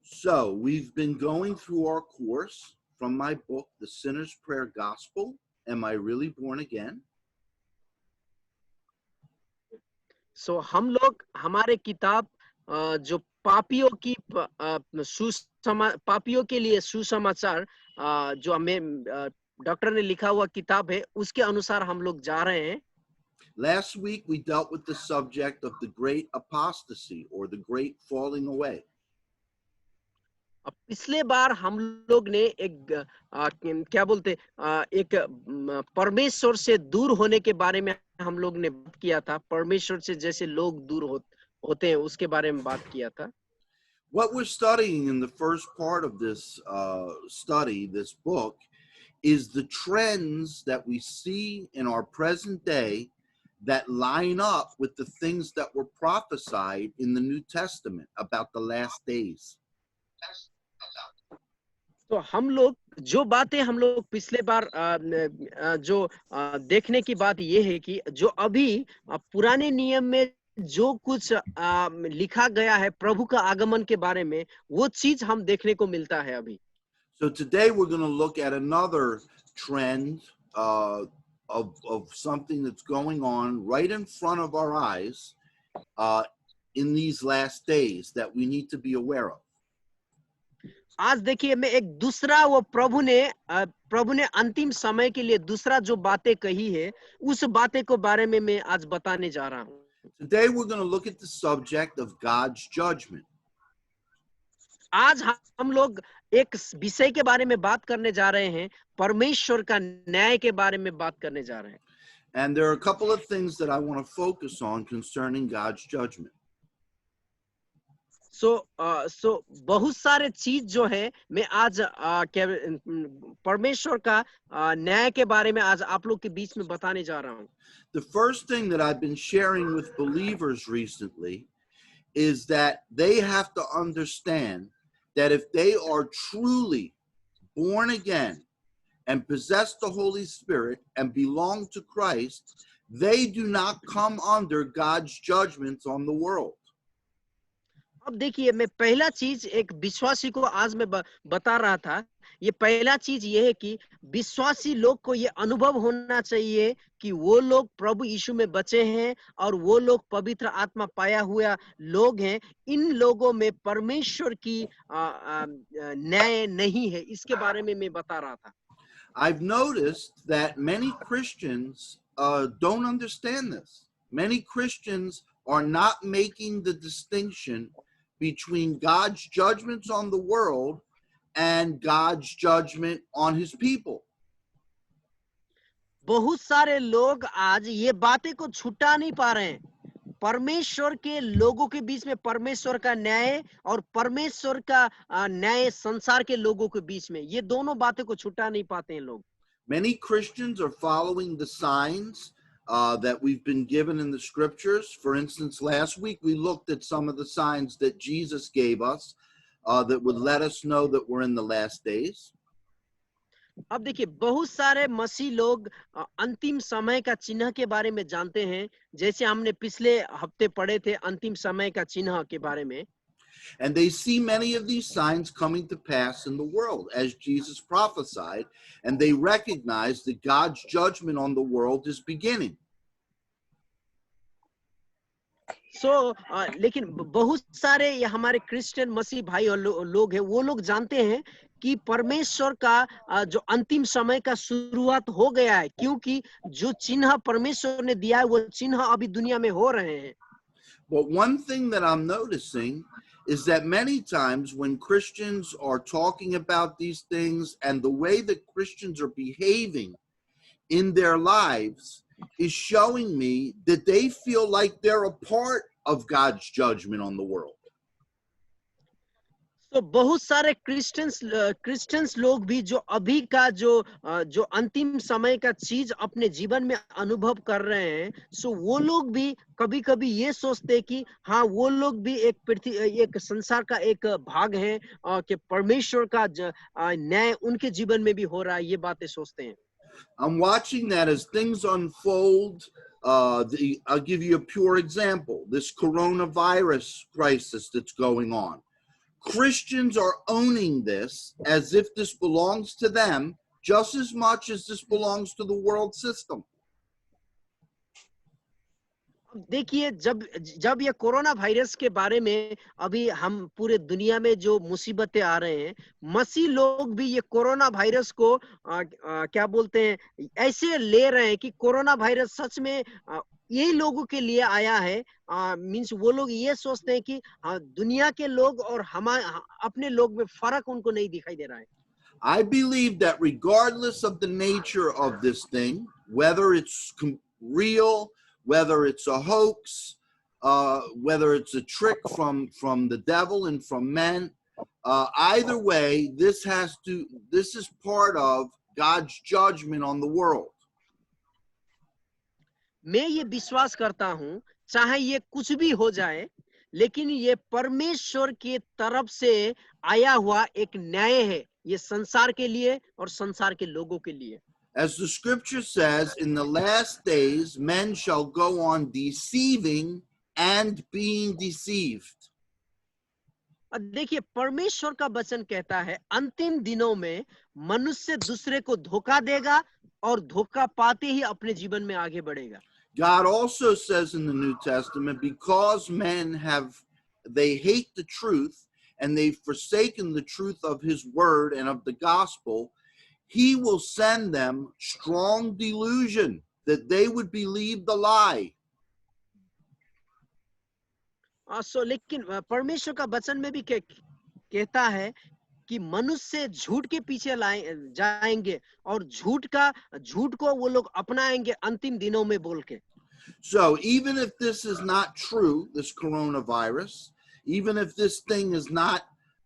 So we've been going through our course from my book, The Sinner's Prayer Gospel. Am I Really Born Again? सो हम लोग हमारे किताब जो पापियों की पापियों के लिए सुसमाचार जो हमें डॉक्टर ने लिखा हुआ किताब है उसके अनुसार हम लोग जा रहे हैं. Last week we dealt with the subject of the great apostasy or the great falling away. अब पिछले बार हम लोग ने एक क्या बोलते एक परमेश्वर से दूर होने के बारे में हम लोग ने बात किया था. परमेश्वर से जैसे लोग दूर होते हैं उसके बारे में बात किया था. What we're studying in the first part of this study, this book, is the trends that we see in our present day that line up with the things that were prophesied in the New Testament about the last days. तो हम लोग जो बातें हम लोग पिछले बार जो देखने की बात ये है कि जो अभी पुराने नियम में जो कुछ लिखा गया है प्रभु का आगमन के बारे में वो चीज हम देखने को मिलता है अभी. So today we're going to look at another trend of something that's going on right in front of our eyes in these last days that we need to be aware of. आज देखिए मैं एक दूसरा वो प्रभु ने अंतिम समय के लिए दूसरा जो बातें कही है उस बातें को बारे में मैं आज बताने जा रहा हूँ. Today we're going to look at the subject of God's judgment. आज हम लोग एक विषय के बारे में बात करने जा रहे हैं. परमेश्वर का न्याय के बारे में बात करने जा रहे हैं. And there are a couple of things that I want to focus on concerning God's judgment. सो बहुत सारे चीज जो है मैं आज क्या परमेश्वर का न्याय के बारे में आज आप लोग के बीच में बताने जा रहा हूँ. The first thing that I've been sharing with believers recently is that they have to understand that if they are truly born again and possess the Holy Spirit and belong to Christ, they do not come under God's judgments on the world. अब देखिए मैं पहला चीज एक विश्वासी को आज मैं बता रहा था. ये पहला चीज ये है कि विश्वासी लोग को ये अनुभव होना चाहिए कि वो लोग प्रभु यीशु में बचे हैं और वो लोग पवित्र आत्मा पाया हुआ लोग हैं. इन लोगों में परमेश्वर की न्याय नहीं है. इसके बारे में मैं बता रहा था. I've noticed that many Christians don't understand this. Many Christians are not making the distinction between God's judgments on the world and God's judgment on his people. बहुत सारे लोग आज ये बातें को छुटा नहीं पा रहे हैं. परमेश्वर के लोगों के बीच में परमेश्वर का न्याय और परमेश्वर का न्याय संसार के लोगों के बीच में ये दोनों बातें को छुटा नहीं पाते हैं लोग. Many Christians are following the signs that we've been given in the scriptures. For instance, last week we looked at some of the signs that Jesus gave us that would let us know that we're in the last days. अब देखिए बहुत सारे मसीह लोग अंतिम समय का चिन्ह के बारे में जानते हैं. जैसे हमने पिछले हफ्ते पढ़े थे अंतिम समय का चिन्ह के बारे में. And they see many of these signs coming to pass in the world as Jesus prophesied, and they recognize that God's judgment on the world is beginning. लेकिन बहुत सारे ये हमारे क्रिश्चियन मसीह भाई और लोग हैं वो लोग जानते हैं कि परमेश्वर का जो अंतिम समय का शुरुआत हो गया है क्योंकि जो चिन्ह परमेश्वर ने दिया है वो चिन्ह अभी दुनिया में हो रहे हैं. But one thing that I'm noticing is that many times when Christians are talking about these things and the way that Christians are behaving in their lives is showing me that they feel like they're a part of God's judgment on the world. तो बहुत सारे Christians लोग भी जो अभी का जो अंतिम समय का चीज अपने जीवन में अनुभव कर रहे हैं सो वो लोग भी कभी-कभी ये सोचते कि हाँ वो लोग भी एक संसार का एक भाग है कि परमेश्वर का न्याय उनके जीवन में भी हो रहा है. ये बातें सोचते हैं. I'm watching that as things unfold. I'll give you a pure example. This coronavirus crisis that's going on. Christians are owning this as if this belongs to them just as much as this belongs to the world system. अब देखिए, जब जब ये corona virus के बारे में अभी हम पूरे दुनिया में जो मुसीबतें आ रहे हैं, मसीह लोग भी ये कोरोना वायरस को क्या बोलते हैं, ऐसे ले रहे हैं कि कोरोना वायरस सच में यही लोगों के लिए आया है। मीन्स वो लोग ये सोचते हैं कि दुनिया के लोग और अपने लोग में फर्क उनको नहीं दिखाई दे रहा है। I believe that regardless of the nature of this thing, whether it's real, whether it's a hoax, whether it's a trick from the devil and from men, either way, this is part of God's judgment on the world. मैं ये विश्वास करता हूं, चाहे ये कुछ भी हो जाए, लेकिन ये परमेश्वर की तरफ से आया हुआ एक न्याय है, ये संसार के लिए और संसार के लोगों के लिए। As the scripture says, in the last days, men shall go on deceiving and being deceived. देखिए, परमेश्वर का वचन कहता है, अंतिम दिनों में मनुष्य दूसरे को धोखा देगा और धोखा पाते ही अपने जीवन में आगे बढ़ेगा। God also says in the New Testament, because men they hate the truth and they've forsaken the truth of his word and of the gospel, he will send them strong delusion that they would believe the lie. लेकिन परमेश्वर का वचन में भी कहता है कि मनुष्य झूठ के पीछे जाएंगे और झूठ को वो लोग अपनाएंगे अंतिम दिनों में बोल के। So even if this is not true, this coronavirus, even if this thing is not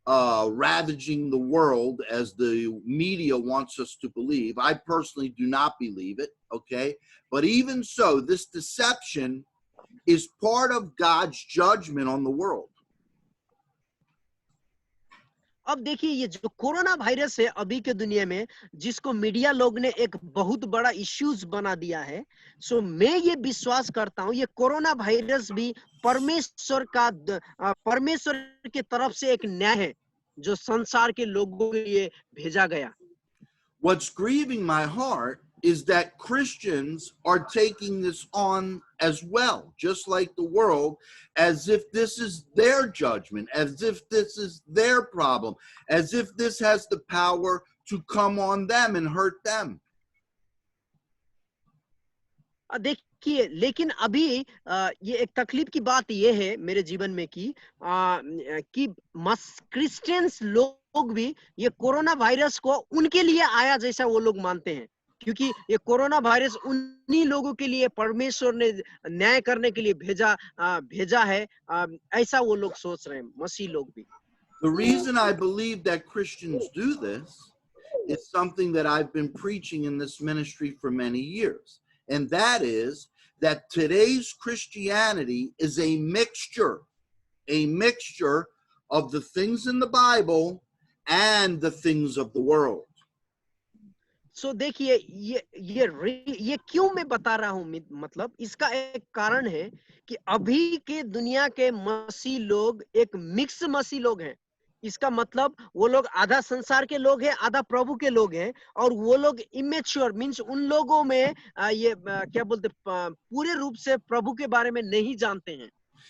ravaging the world as the media wants us to believe, I personally do not believe it, okay? But even so, this deception is part of God's judgment on the world. अब देखिए, ये जो corona virus है अभी के दुनिया में, जिसको मीडिया लोग ने एक बहुत बड़ा इश्यूज बना दिया है, सो मैं ये विश्वास करता हूँ ये कोरोना वायरस भी परमेश्वर की तरफ से एक न्याय है जो संसार के लोगों के लिए भेजा गया। What's grieving my heart is that Christians are taking this on as well, just like the world, as if this is their judgment, as if this is their problem, as if this has the power to come on them and hurt them. देखिए, लेकिन अभी ये एक तकलीफ की बात ये है मेरे जीवन में कि क्रिश्चियंस लोग भी ये कोरोना वायरस को उनके लिए आया जैसा वो लोग मानते हैं, क्योंकि ये कोरोना वायरस उन्हीं लोगों के लिए परमेश्वर ने न्याय करने के लिए भेजा है, ऐसा वो लोग सोच रहे हैं, मसीह लोग भी। The reason I believe that Christians do this is something that I've been preaching in this ministry for many years. And that is that today's Christianity is a mixture of the things in the Bible and the things of the world. सो देखिए, ये क्यों मैं बता रहा हूँ, मतलब इसका एक कारण है कि अभी के दुनिया के मसीह लोग एक मिक्स मसीह लोग हैं। इसका मतलब वो लोग आधा संसार के लोग हैं, आधा प्रभु के लोग हैं, और वो लोग इमेच्योर मीन्स उन लोगों में ये क्या बोलते पूरे रूप से प्रभु के बारे में नहीं जानते हैं।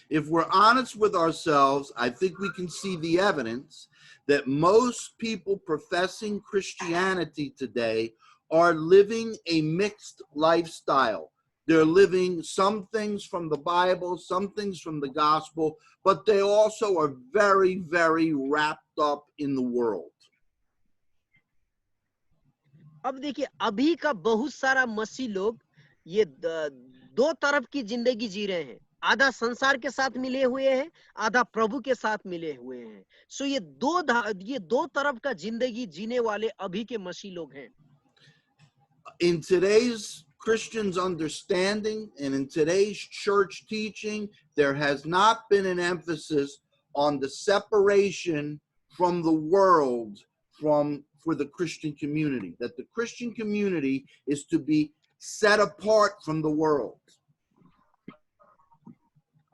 If we're honest with ourselves, I think we can see the evidence that most people professing Christianity today are living a mixed lifestyle. They're living some things from the Bible, some things from the gospel, but they also are very, very wrapped up in the world. अब देखिए, अभी का बहुत सारा मसीह लोग ये दो तरफ की जिंदगी जी रहे हैं, आधा संसार के साथ मिले हुए हैं, आधा प्रभु के साथ मिले हुए हैं। सो ये दो तरफ का जिंदगी जीने वाले अभी के मसीह लोग हैं। In today's Christians' understanding and in today's church teaching, there has not been an emphasis on the separation from the world for the Christian community, that the Christian community is to be set apart from the world.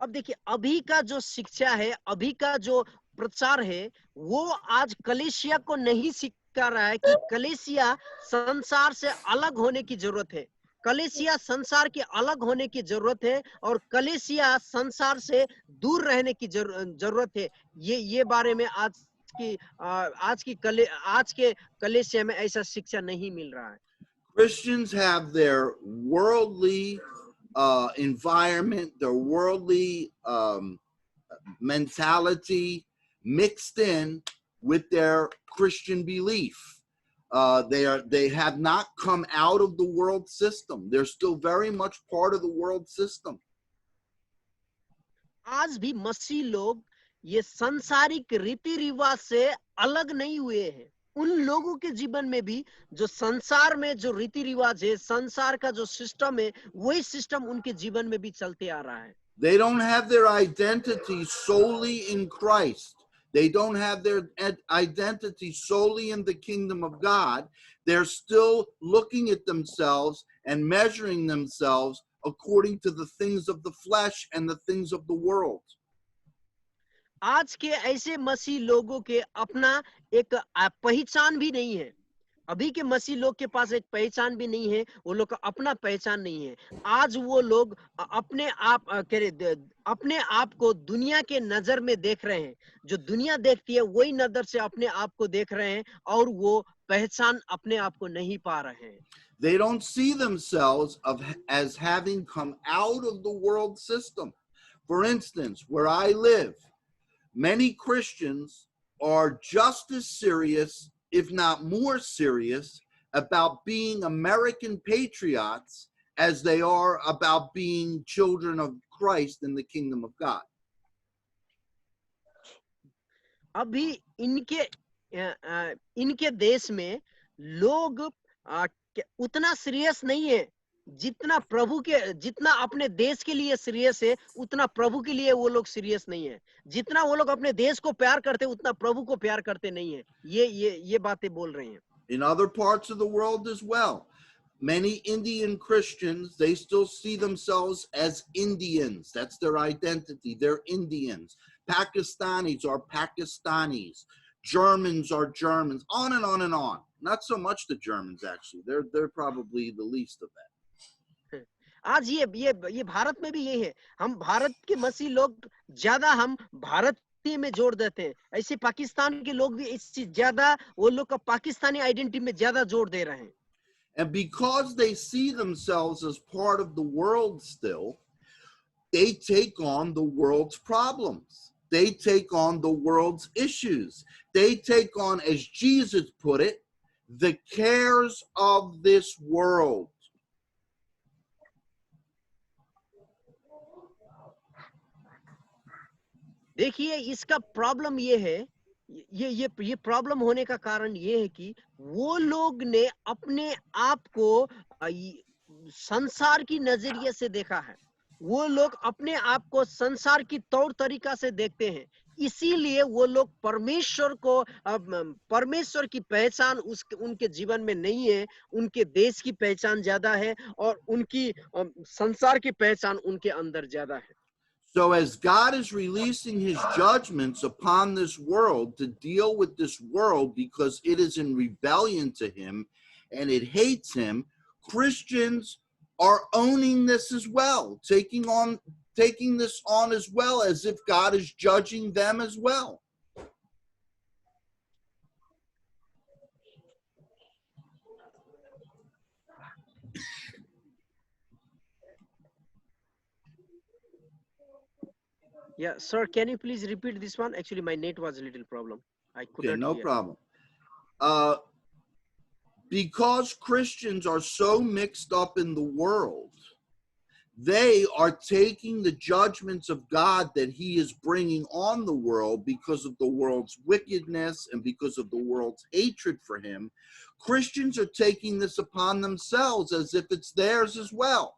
अब देखिए, अभी का जो शिक्षा है, अभी का जो प्रचार है वो आज कलीसिया को नहीं सिखा रहा है कि कलीसिया संसार से अलग होने की जरूरत है। कलीसिया संसार के अलग होने की जरूरत है और कलीसिया संसार से दूर रहने की जरूरत है। ये बारे में की आज के कलीसिया में ऐसा शिक्षा नहीं मिल रहा है। Christians have their worldly environment, their worldly mentality mixed in with their Christian belief. They have not come out of the world system. They're still very much part of the world system. आज भी मसीह लोग ये सांसारिक रीति रिवाज से अलग नहीं हुए हैं। उन लोगों के जीवन में भी जो संसार में जो रीति रिवाज है, संसार का जो सिस्टम है, वही सिस्टम उनके जीवन में भी चलते आ रहा है। They don't have their identity solely in Christ. They don't have their identity solely in the kingdom of God. They're still looking at themselves and measuring themselves according to the things of the flesh and the things of the world. आज के ऐसे मसीह लोगों के अपना एक पहचान भी नहीं है। अभी के मसीह लोग के पास एक पहचान भी नहीं है, वो लोग का अपना पहचान नहीं है। आज वो लोग अपने आप को दुनिया के नजर में देख रहे हैं। जो दुनिया देखती है वही नजर से अपने आप को देख रहे हैं और वो पहचान अपने आप को नहीं पा रहे हैं। They don't see themselves as having come out of the world system. For instance, where I live, many Christians are just as serious, if not more serious, about being American patriots as they are about being children of Christ in the kingdom of God. अभी इनके देश में लोग उतना serious नहीं है जितना अपने देश के लिए सीरियस है, उतना प्रभु के लिए वो लोग सीरियस नहीं है। जितना वो लोग अपने देश को प्यार करते उतना प्रभु को प्यार करते नहीं है। ये बातें बोल रहे हैं। In other parts of the world as well, many Indian Christians, they still see themselves as Indians. That's their identity. They're Indians. Pakistanis are Pakistanis. Germans are Germans. On and on and on. Not so much the Germans, actually. They're probably the least of that. आज ये भारत में भी ये है। हम भारत के मसीह लोग ज्यादा हम भारतीय में जोड़ देते हैं। ऐसे पाकिस्तान के लोग भी इससे ज्यादा वो लोग का पाकिस्तानी आइडेंटिटी में ज्यादा जोड़ दे रहे हैं। And because they see themselves as part of the world still, they take on the world's problems. They take on the world's issues. They take on, as Jesus put it, the cares of this world. देखिए इसका problem ये है, ये problem होने का कारण ये है कि वो लोग ने अपने आप को संसार की नजरिए से देखा है। वो लोग अपने आप को संसार की तौर तरीका से देखते हैं। इसीलिए वो लोग परमेश्वर की पहचान उनके जीवन में नहीं है। उनके देश की पहचान ज्यादा है और उनकी संसार की पहचान उनके अंदर ज्यादा है। So as God is releasing his judgments upon this world to deal with this world because it is in rebellion to him and it hates him, Christians are owning this as well, taking this on as well, as if God is judging them as well. Yeah, sir, can you please repeat this one? Actually, my net was a little problem. I couldn't Okay, no hear. problem. Because Christians are so mixed up in the world, they are taking the judgments of God that he is bringing on the world because of the world's wickedness and because of the world's hatred for him. Christians are taking this upon themselves as if it's theirs as well.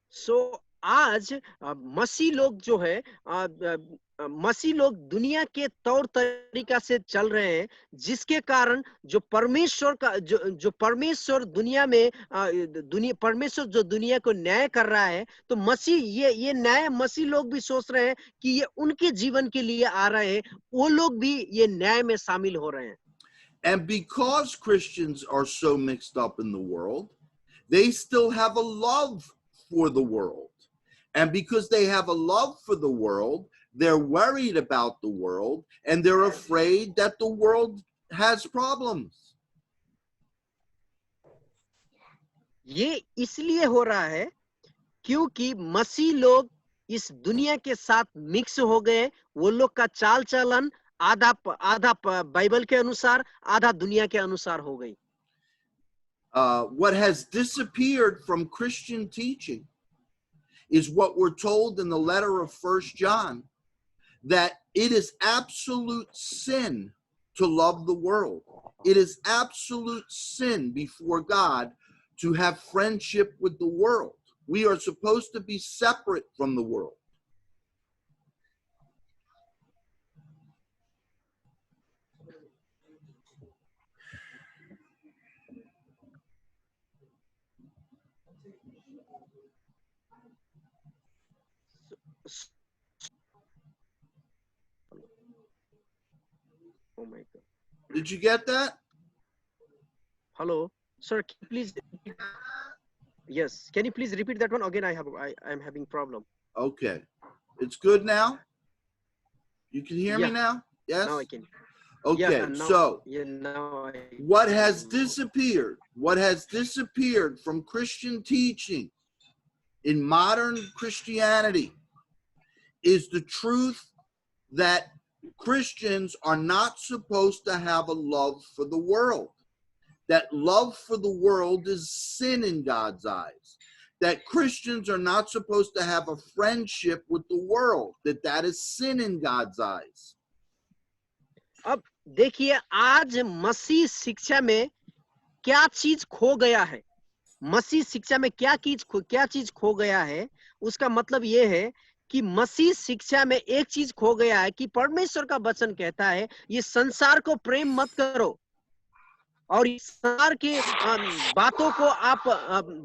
So आज मसीह लोग जो है मसीह लोग दुनिया के तौर तरीका से चल रहे हैं, जिसके कारण जो परमेश्वर का जो परमेश्वर दुनिया में परमेश्वर जो दुनिया को न्याय कर रहा है, तो मसीह ये न्याय मसीह लोग भी सोच रहे हैं कि ये उनके जीवन के लिए आ रहे हैं, वो लोग भी ये न्याय में शामिल हो रहे हैं। And because Christians are so mixed up in the world, they still have a love for the world. And because they have a love for the world, they're worried about the world and they're afraid that the world has problems. ये इसलिए हो रहा है क्योंकि मसीह लोग इस दुनिया के साथ मिक्स हो गए। वो लोग का चाल चलन आधा आधा बाइबल के अनुसार, आधा दुनिया के अनुसार हो गई। What has disappeared from Christian teaching is what we're told in the letter of 1 John, that it is absolute sin to love the world. It is absolute sin before God to have friendship with the world. We are supposed to be separate from the world. Oh my God. Did you get that? Hello, sir. Can you please? Yes. Can you please repeat that one again? I am having problem. Okay. It's good now? You can hear me Yeah. now? Yes? Now I can. Okay. Yeah, now, So yeah, now I. what has disappeared from Christian teaching in modern Christianity is the truth that Christians are not supposed to have a love for the world. That love for the world is sin in God's eyes. That Christians are not supposed to have a friendship with the world. That is sin in God's eyes. अब देखिए, आज मसीह शिक्षा में क्या चीज खो गया है। मसीह शिक्षा में क्या चीज खो गया है, उसका मतलब ये है कि मसीह शिक्षा में एक चीज खो गया है कि परमेश्वर का वचन कहता है ये संसार को प्रेम मत करो, और इस संसार के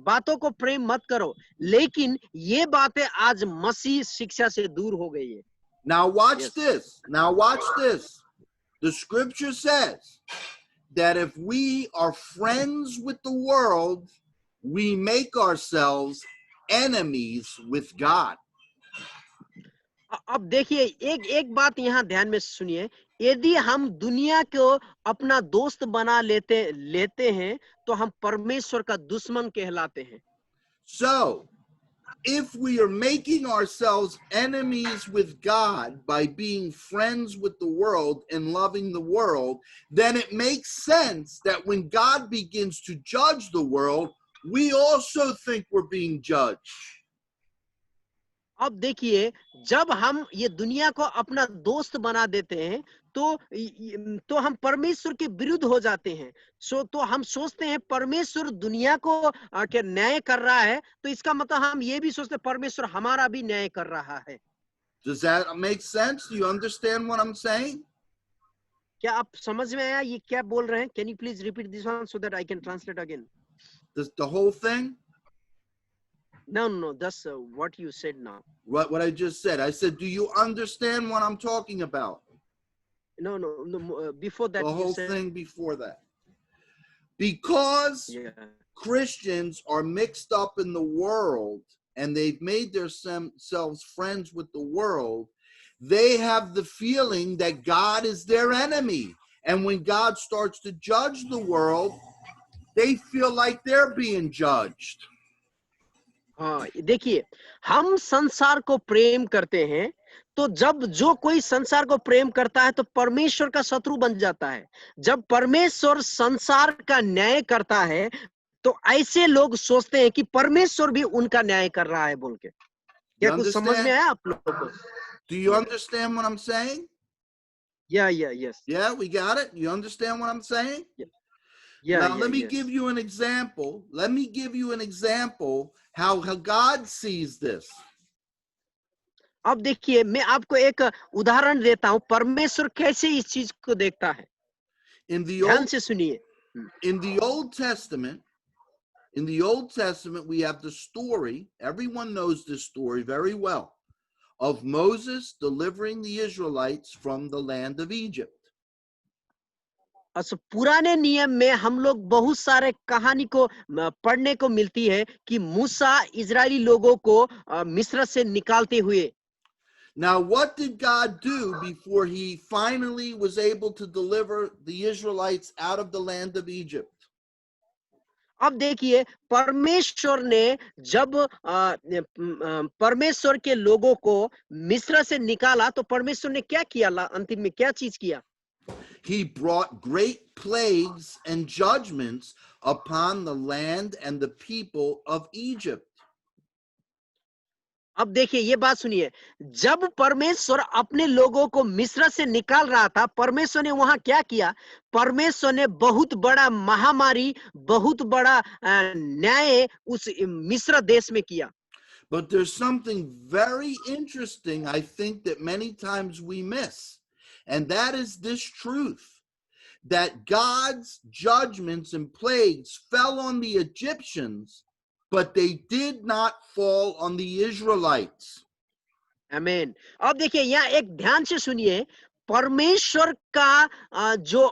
बातों को प्रेम मत करो। लेकिन ये बातें आज मसीह शिक्षा से दूर हो गई है। Now watch Yes. this. Now watch this. The scripture says that if we are friends with the world, we make ourselves enemies with God. अब देखिए, एक बात यहाँ ध्यान में सुनिए, यदि हम दुनिया को अपना दोस्त बना लेते हैं, तो हम परमेश्वर का दुश्मन कहलाते हैं। So, if we are making ourselves enemies with God by being friends with the world and loving the world, then it makes sense that when God begins to judge the world, we also think we're being judged. अब देखिए, जब हम ये दुनिया को अपना दोस्त बना देते हैं, तो हम परमेश्वर के विरुद्ध हो जाते हैं। तो हम सोचते हैं परमेश्वर दुनिया को के न्याय कर रहा है, तो इसका मतलब हम ये भी सोचते हैं परमेश्वर हमारा भी न्याय कर रहा है। Does that make sense? Do you understand what I'm saying? क्या आप समझ में आया ये क्या बोल रहे हैं? Can you please repeat this one so that I can translate again? The whole thing? No, that's what you said now. What I just said. I said, do you understand what I'm talking about? No, before that The you whole said, thing before that. Because yeah. Christians are mixed up in the world and they've made themselves friends with the world, they have the feeling that God is their enemy. And when God starts to judge the world, they feel like they're being judged. हाँ, देखिए, हम संसार को प्रेम करते हैं, तो जब जो कोई संसार को प्रेम करता है तो परमेश्वर का शत्रु बन जाता है। जब परमेश्वर संसार का न्याय करता है, तो ऐसे लोग सोचते हैं कि परमेश्वर भी उनका न्याय कर रहा है बोल के। क्या कुछ समझ में आया आप लोगों को? Do you understand what I'm saying? Yeah, yes. Yeah, we got it. You understand what I'm saying? Yeah, now, let me give you an example. Let me give you an example how God sees this. अब देखिए मैं आपको एक उदाहरण देता हूं परमेश्वर कैसे इस चीज को देखता है। In the ध्यान old से सुनिए। in the Old Testament, in the Old Testament, we have the story, everyone knows this story very well, of Moses delivering the Israelites from the land of Egypt. अच्छा, पुराने नियम में हम लोग बहुत सारे कहानी को पढ़ने को मिलती है कि मूसा इजरायली लोगों को मिस्र से निकालते हुए। Now, what did God do before he finally was able to deliver the Israelites out of the land of Egypt? अब देखिए परमेश्वर ने जब परमेश्वर के लोगों को मिस्र से निकाला तो परमेश्वर ने क्या किया, अंतिम में क्या चीज किया? He brought great plagues and judgments upon the land and the people of Egypt. अब देखिए ये बात सुनिए, जब परमेश्वर अपने लोगों को मिस्र से निकाल रहा था परमेश्वर ने वहां क्या किया? परमेश्वर ने बहुत बड़ा महामारी, बहुत बड़ा न्याय उस मिस्र देश में किया। But there's something very interesting, I think, that many times we miss. And that is this truth that God's judgments and plagues fell on the Egyptians, but they did not fall on the Israelites. आमीन। अब देखिए यहाँ एक ध्यान से सुनिए, परमेश्वर का जो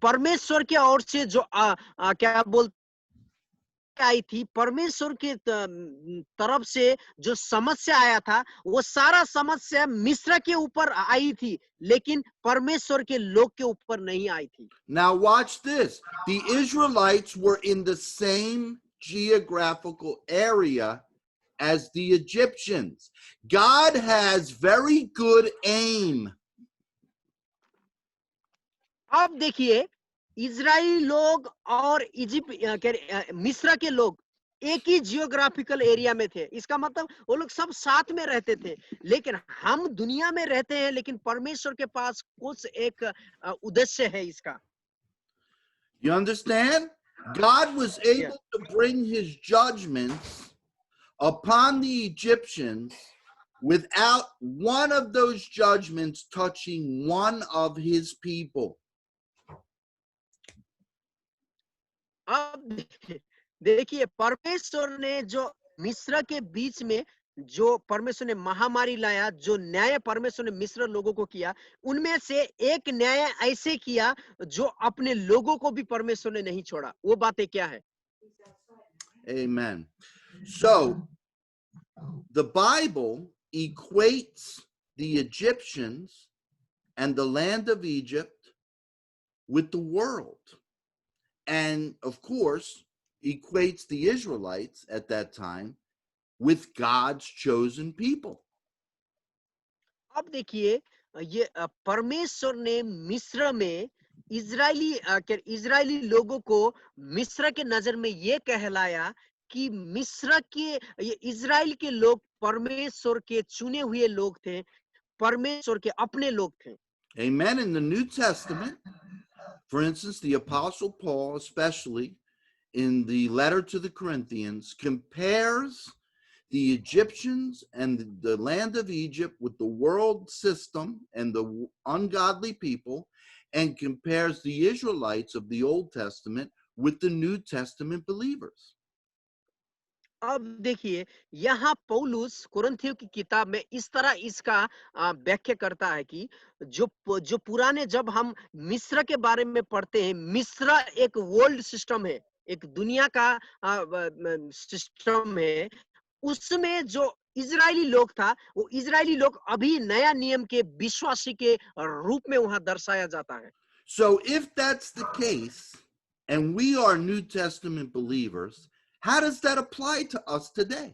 परमेश्वर की ओर से जो क्या बोलते आई थी, परमेश्वर की तरफ से जो समस्या आया था वो सारा समस्या मिस्र के ऊपर आई थी, लेकिन परमेश्वर के लोग के ऊपर नहीं आई थी। Now, watch this. The Israelites were in the same geographical area as the Egyptians. God has very good aim. अब देखिए इजराइली लोग और मिस्र के लोग एक ही जियोग्राफिकल एरिया में थे, इसका मतलब वो लोग सब साथ में रहते थे। लेकिन हम दुनिया में रहते हैं, लेकिन परमेश्वर के पास कुछ एक उद्देश्य है इसका। You understand? God was able to bring his judgments upon the Egyptians without one of those judgments touching one of his people. अब देखिए परमेश्वर ने जो मिस्र के बीच में जो परमेश्वर ने महामारी लाया, जो न्याय परमेश्वर ने मिस्र लोगों को किया, उनमें से एक न्याय ऐसे किया जो अपने लोगों को भी परमेश्वर ने नहीं छोड़ा। वो बातें क्या है? Amen. So, the Bible equates the Egyptians and the land of Egypt with the world. And of course, equates the Israelites at that time with God's chosen people. अब देखिए ये परमेश्वर ने मिस्र में इजरायली लोगों को मिस्र के नजर में ये कहलाया कि मिस्र के ये इजराइल के लोग परमेश्वर के चुने हुए लोग थे, परमेश्वर के अपने लोग थे। Amen. In the New Testament, for instance, the Apostle Paul, especially in the letter to the Corinthians, compares the Egyptians and the land of Egypt with the world system and the ungodly people, and compares the Israelites of the Old Testament with the New Testament believers. अब देखिए यहाँ पौलुस कुरिन्थियों की किताब में इस तरह इसका व्याख्या करता है कि जो पुराने जब हम मिस्र के बारे में पढ़ते हैं, मिस्र एक वर्ल्ड सिस्टम है, एक दुनिया का सिस्टम है। उसमें जो इजरायली लोग था वो इजरायली लोग अभी नया नियम के विश्वासी के रूप में वहां दर्शाया जाता है। So if that's the case, and we are New Testament believers, how does that apply to us today?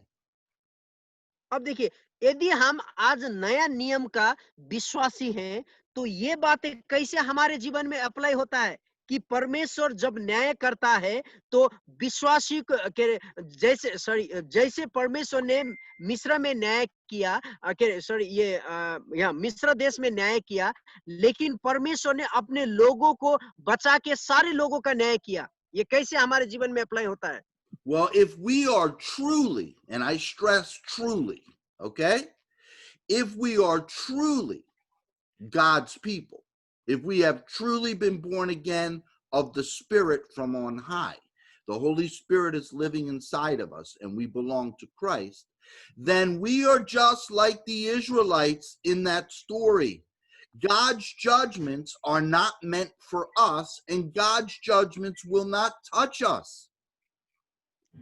अब देखिए यदि हम आज नया नियम का विश्वासी हैं तो ये बातें कैसे हमारे जीवन में अप्लाई होता है कि परमेश्वर जब न्याय करता है तो विश्वासी के जैसे परमेश्वर ने मिस्र में न्याय किया, ये यहाँ मिस्र देश में न्याय किया, लेकिन परमेश्वर ने अपने लोगों को बचा के सारे लोगों का न्याय किया। ये कैसे हमारे जीवन में अप्लाई होता है? Well, if we are truly, and I stress truly, okay, if we are truly God's people, if we have truly been born again of the Spirit from on high, the Holy Spirit is living inside of us and we belong to Christ, then we are just like the Israelites in that story. God's judgments are not meant for us, and God's judgments will not touch us.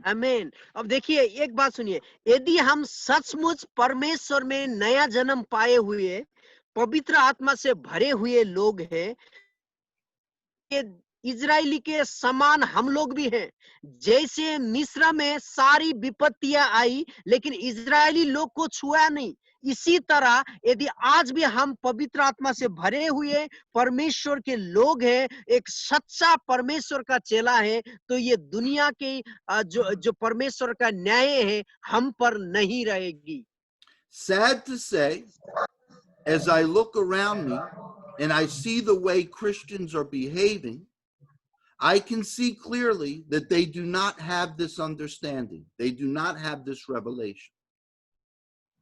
आमीन। अब देखिए एक बात सुनिए, यदि हम सचमुच परमेश्वर में नया जन्म पाए हुए पवित्र आत्मा से भरे हुए लोग हैं, के इजरायली के समान हम लोग भी हैं। जैसे मिस्र में सारी विपत्तियां आई लेकिन इजरायली लोग को छुआ नहीं, इसी तरह यदि आज भी हम पवित्र आत्मा से भरे हुए परमेश्वर के लोग हैं, एक सच्चा परमेश्वर का चेला है, तो ये दुनिया के जो जो परमेश्वर का न्याय है हम पर नहीं रहेगी। Sad to say, as I look around me and I see the way Christians are behaving, I can see clearly that they do not have this understanding. They do not have this revelation.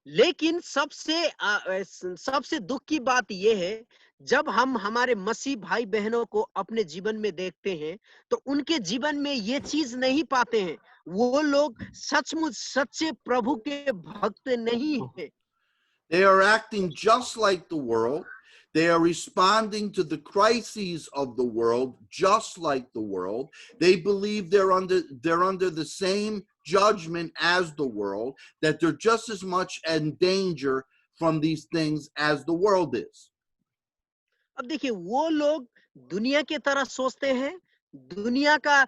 लेकिन सबसे दुख की बात यह है, जब हम हमारे मसीह भाई बहनों को अपने जीवन में देखते हैं तो उनके जीवन में ये चीज नहीं पाते हैं। वो लोग सचमुच सच्चे प्रभु के भक्त नहीं है। They are acting just like the world. They are responding to the crises of the world just like the world. They believe they're under the same judgment as the world, that they're just as much in danger from these things as the world is. अब देखिए वो लोग दुनिया के तरह सोचते हैं, दुनिया का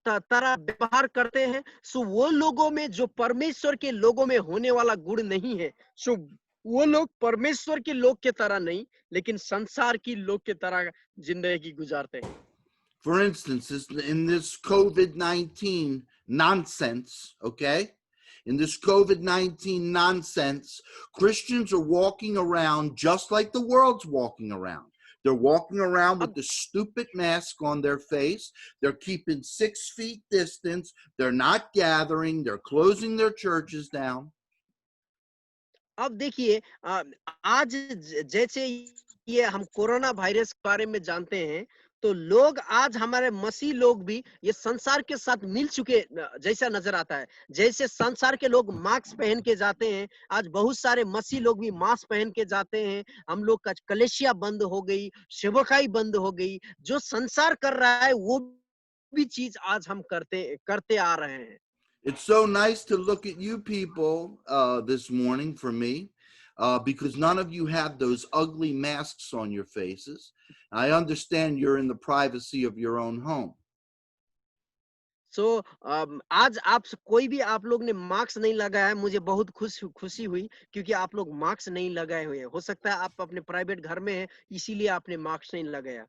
तरह व्यवहार करते हैं। सो वो लोगों में जो परमेश्वर के लोगों में होने वाला गुण नहीं है, सो वो लोग परमेश्वर के लोग के तरह नहीं लेकिन संसार की लोग के तरह जिंदगी गुजारते हैं। For instance, in this COVID-19 nonsense, okay? In this COVID-19 nonsense, Christians are walking around just like the world's walking around. They're walking around with the stupid mask on their face. They're keeping 6 feet distance. They're not gathering. They're closing their churches down. अब देखिए आज जैसे ये हम corona virus के बारे में जानते हैं, तो लोग आज हमारे मसीह लोग भी ये संसार के साथ मिल चुके जैसा नजर आता है। जैसे संसार के लोग मास्क पहन के जाते हैं, आज बहुत सारे मसीह लोग भी मास्क पहन के जाते हैं। हम लोग का कलेसिया बंद हो गई, सेवकाई बंद हो गई। जो संसार कर रहा है वो भी चीज आज हम करते करते आ रहे हैं। It's so nice to look at you people this morning for me, because none of you have those ugly masks on your faces. I understand you're in the privacy of your own home. सो आज कोई भी आप लोग ने mask नहीं लगाया है, मुझे बहुत खुशी हुई क्योंकि आप लोग मास्क नहीं लगाए हुए हैं। हो सकता है आप अपने प्राइवेट घर में हैं, इसीलिए आपने मास्क नहीं लगाया।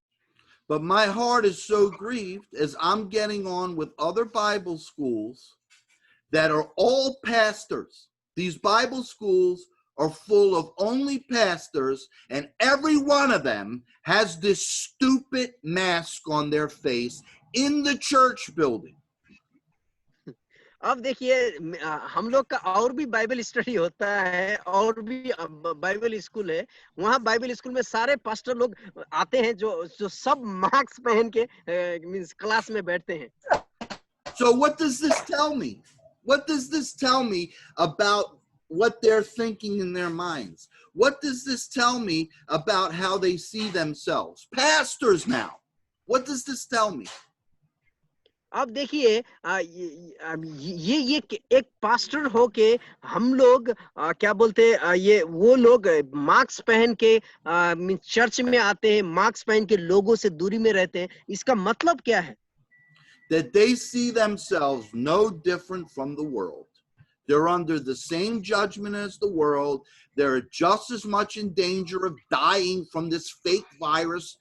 But my heart is so grieved as I'm getting on with other Bible schools that are all pastors. These Bible schools are full of only pastors, and every one of them has this stupid mask on their face in the church building. अब देखिए हम लोग का और भी Bible study होता है और भी बाइबल स्कूल है। वहाँ बाइबल स्कूल में सारे पास्टर लोग आते हैं जो जो सब मास्क पहन के मींस क्लास में बैठते हैं। So what does this tell me? What does this tell me about what they're thinking in their minds? What does this tell me about how they see themselves? Pastors now. What does this tell me? अब देखिए ये एक pastor होके हम लोग क्या बोलते हैं, ये वो लोग मास्क पहन के चर्च में आते हैं, मास्क पहन के लोगों से दूरी में रहते हैं। इसका मतलब क्या है? That they see themselves no different from the world. They're under the same judgment as the world. They're just as much in danger of dying from this fake virus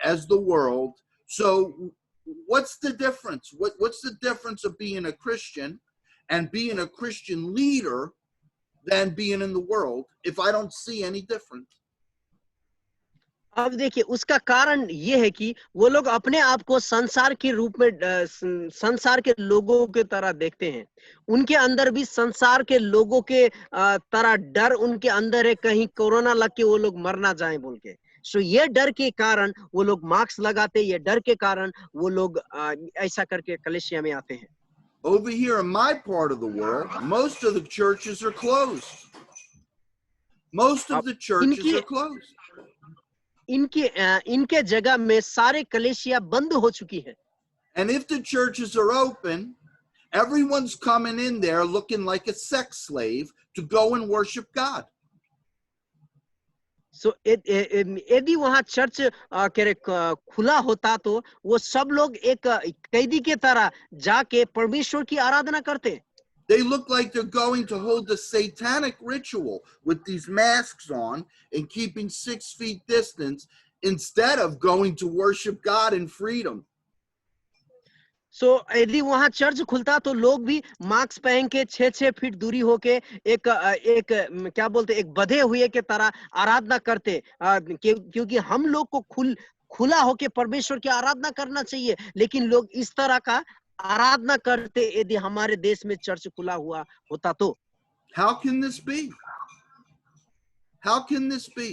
as the world. So what's the difference? What's the difference of being a Christian and being a Christian leader than being in the world if I don't see any difference? अब देखिए उसका कारण ये है कि वो लोग अपने आप को संसार के रूप में संसार के लोगों के तरह देखते हैं। उनके अंदर भी संसार के लोगों के तरह डर उनके अंदर है, कहीं कोरोना लग के वो लोग मर ना जाएं बोल के। सो ये डर के कारण वो लोग मास्क लगाते, ये डर के कारण वो लोग ऐसा करके कलीसिया में आते हैं। Over here in my part of the world, most of the churches are closed. Most of अब the churches इनकी are closed. इनके जगह में सारे कलीसिया बंद हो चुकी है। And if the churches are open, everyone's coming in there looking like a sex slave to go and worship God. सो यदि वहां चर्च खुला होता तो वो सब लोग एक कैदी के तरह जाके परमेश्वर की आराधना करते। They look like they're going to hold a satanic ritual with these masks on and keeping 6 feet distance instead of going to worship God in freedom. सो यदि वहां चर्च खुलता तो लोग भी मास्क पहन के 6-6 फीट दूरी होके क्या बोलते एक बधे हुए के तरह आराधना करते। क्योंकि हम लोग को खुला होके परमेश्वर की आराधना करना चाहिए, लेकिन लोग इस तरह का आराधना करते यदि हमारे देश में चर्च खुला हुआ होता तो। How can this be? How can this be?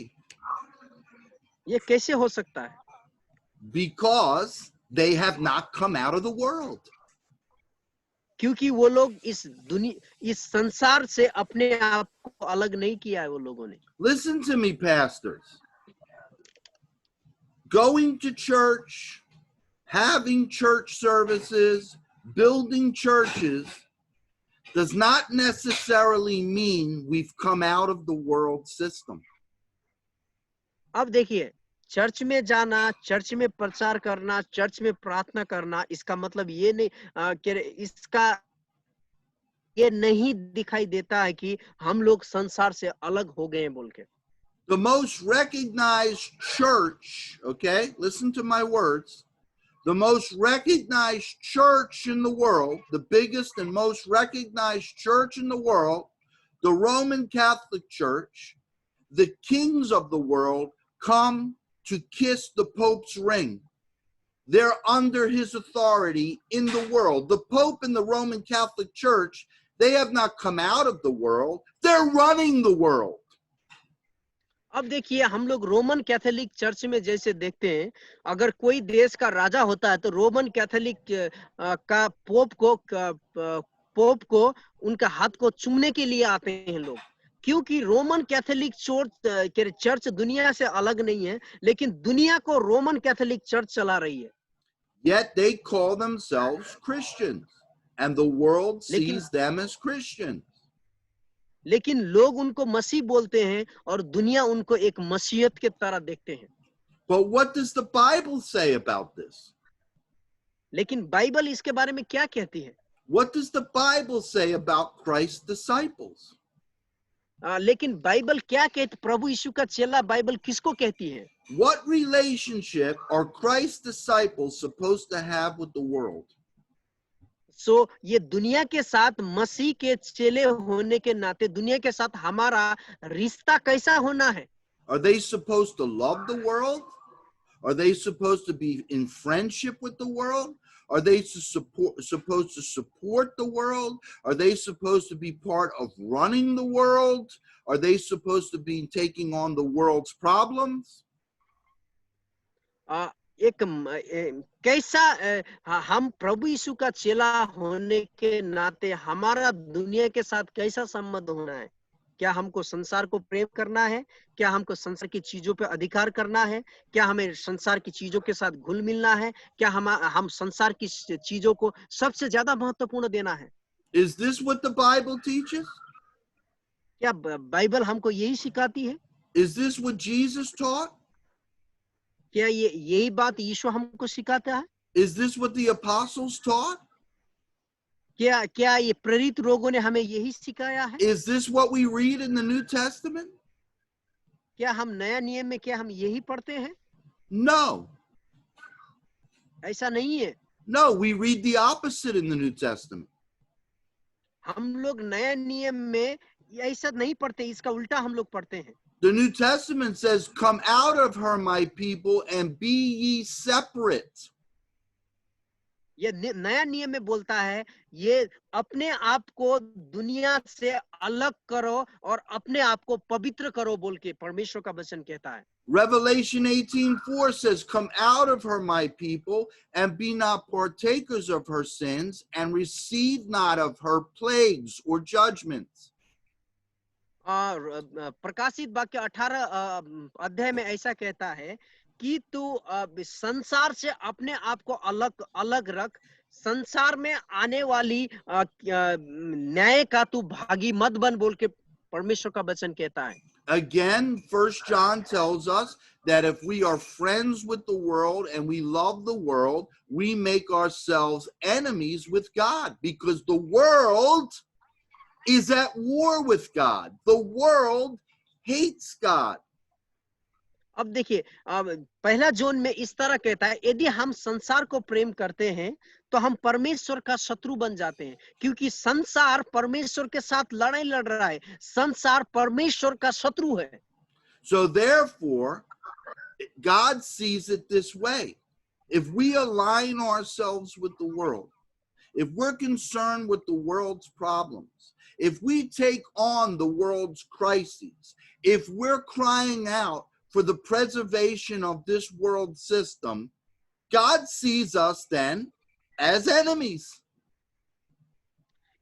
ये कैसे हो सकता है? Because they have not come out of the world. क्योंकि वो लोग इस संसार से अपने आप को अलग नहीं किया है वो लोगों ने। Listen to me, pastors. Going to church, having church services, building churches does not necessarily mean we've come out of the world system. अब देखिए, चर्च में जाना, चर्च में प्रचार करना, चर्च में प्रार्थना करना, इसका मतलब ये नहीं ये नहीं दिखाई देता है कि हम लोग संसार से अलग हो गए हैं बोल के। The most recognized church, okay, listen to my words, the most recognized church in the world, the biggest and most recognized church in the world, the Roman Catholic Church, the kings of the world come to kiss the Pope's ring. They're under his authority in the world. The Pope and the Roman Catholic Church, they have not come out of the world. They're running the world. अब देखिए हम लोग Roman Catholic church में जैसे देखते हैं, अगर कोई देश का राजा होता है तो रोमन कैथोलिक का पोप को उनका हाथ को चूमने के लिए आते हैं लोग। क्योंकि रोमन कैथोलिक चर्च दुनिया से अलग नहीं है, लेकिन दुनिया को रोमन कैथोलिक चर्च चला रही है। Yet they call themselves Christians, and the world लेकिन sees them as Christians. लेकिन लोग उनको मसीह बोलते हैं और दुनिया उनको एक मसीहत के तरह देखते हैं। But what does the Bible say about this? लेकिन बाइबल इसके बारे में क्या कहती है? What does the Bible say about Christ's disciples? लेकिन बाइबल क्या कहती, प्रभु यीशु का चेला बाइबल किसको कहती है? What relationship are Christ's disciples supposed to have with the world? सो ये दुनिया के साथ मसीह के चेले होने के नाते दुनिया के साथ हमारा रिश्ता कैसा होना है? Are they supposed to love the world? Are they supposed to be in friendship with the world? Are they supposed to support the world? Are they supposed to be part of running the world? Are they supposed to be taking on the world's problems? कैसा हम प्रभु यीशु का चेला होने के नाते हमारा दुनिया के साथ कैसा संबंध होना है? क्या हमको संसार को प्रेम करना है? क्या हमको संसार की चीजों पे अधिकार करना है? क्या हमें संसार की चीजों के साथ घुल मिलना है? क्या हम संसार की चीजों को सबसे ज्यादा महत्वपूर्ण देना है? Is this what the Bible teaches? क्या बाइबल हमको यही सिखाती है? Is this what Jesus taught? क्या यही बात यीशु हमको सिखाता है? Is this what the apostles taught? क्या ये प्रेरित लोगों ने हमें यही सिखाया है? Is this what we read in the New Testament? क्या हम नया नियम में क्या हम यही पढ़ते हैं? No. ऐसा नहीं है। No, we read the opposite in the New Testament. हम लोग नया नियम में ऐसा नहीं पढ़ते, इसका उल्टा हम लोग पढ़ते हैं। The New Testament says, "Come out of her, my people, and be ye separate." ये नया नियम में बोलता है, ये अपने आप को दुनिया से अलग करो और अपने आप को पवित्र करो बोल के परमेश्वर का वचन कहता है। Revelation 18:4 says, "Come out of her, my people, and be not partakers of her sins, and receive not of her plagues or judgments." और प्रकाशित वाक्य 18 अध्याय में ऐसा कहता है कि तू संसार से अपने आप को अलग अलग रख, संसार में आने वाली न्याय का तू भागी मत बन बोल के परमेश्वर का वचन कहता है। Again, 1 John tells us that if we are friends with the world and we love the world, we make ourselves enemies with God, because the world is at war with God. The world hates God. अब देखिए, पहला zone में इस तरह कहता है, यदि हम संसार को प्रेम करते हैं तो हम परमेश्वर का शत्रु बन जाते हैं, क्योंकि संसार परमेश्वर के साथ लड़ाई लड़ रहा है, संसार परमेश्वर का शत्रु है। So therefore, God sees it this way. If we align ourselves with the world, if we're concerned with the world's problems, if we take on the world's crises, if we're crying out for the preservation of this world system, God sees us then as enemies.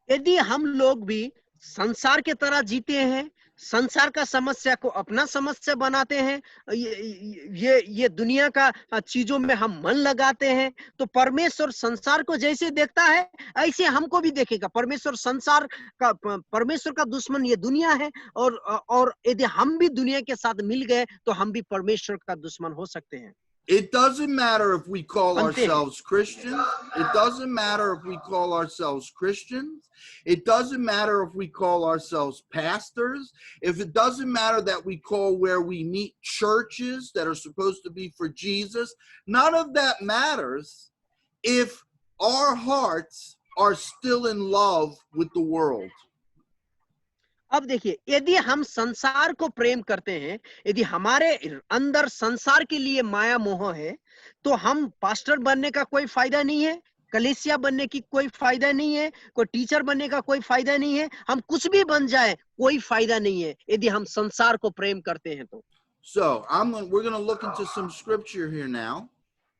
यदि हम लोग भी संसार के तरह जीते हैं, संसार का समस्या को अपना समस्या बनाते हैं, ये दुनिया का चीजों में हम मन लगाते हैं, तो परमेश्वर संसार को जैसे देखता है ऐसे हमको भी देखेगा। परमेश्वर का दुश्मन ये दुनिया है, और यदि हम भी दुनिया के साथ मिल गए तो हम भी परमेश्वर का दुश्मन हो सकते हैं। It doesn't matter if we call ourselves Christians. It doesn't matter if we call ourselves Christians. It doesn't matter if we call ourselves pastors. If it doesn't matter that we call where we meet churches that are supposed to be for Jesus. None of that matters if our hearts are still in love with the world. अब देखिए, यदि हम संसार को प्रेम करते हैं, यदि हमारे अंदर संसार के लिए माया मोह है, तो हम पास्टर बनने का कोई फायदा नहीं है, कलीसिया बनने की कोई फायदा नहीं है, कोई टीचर बनने का कोई फायदा नहीं है, हम कुछ भी बन जाए कोई फायदा नहीं है यदि हम संसार को प्रेम करते हैं तो। So we're going to look into some scripture here now,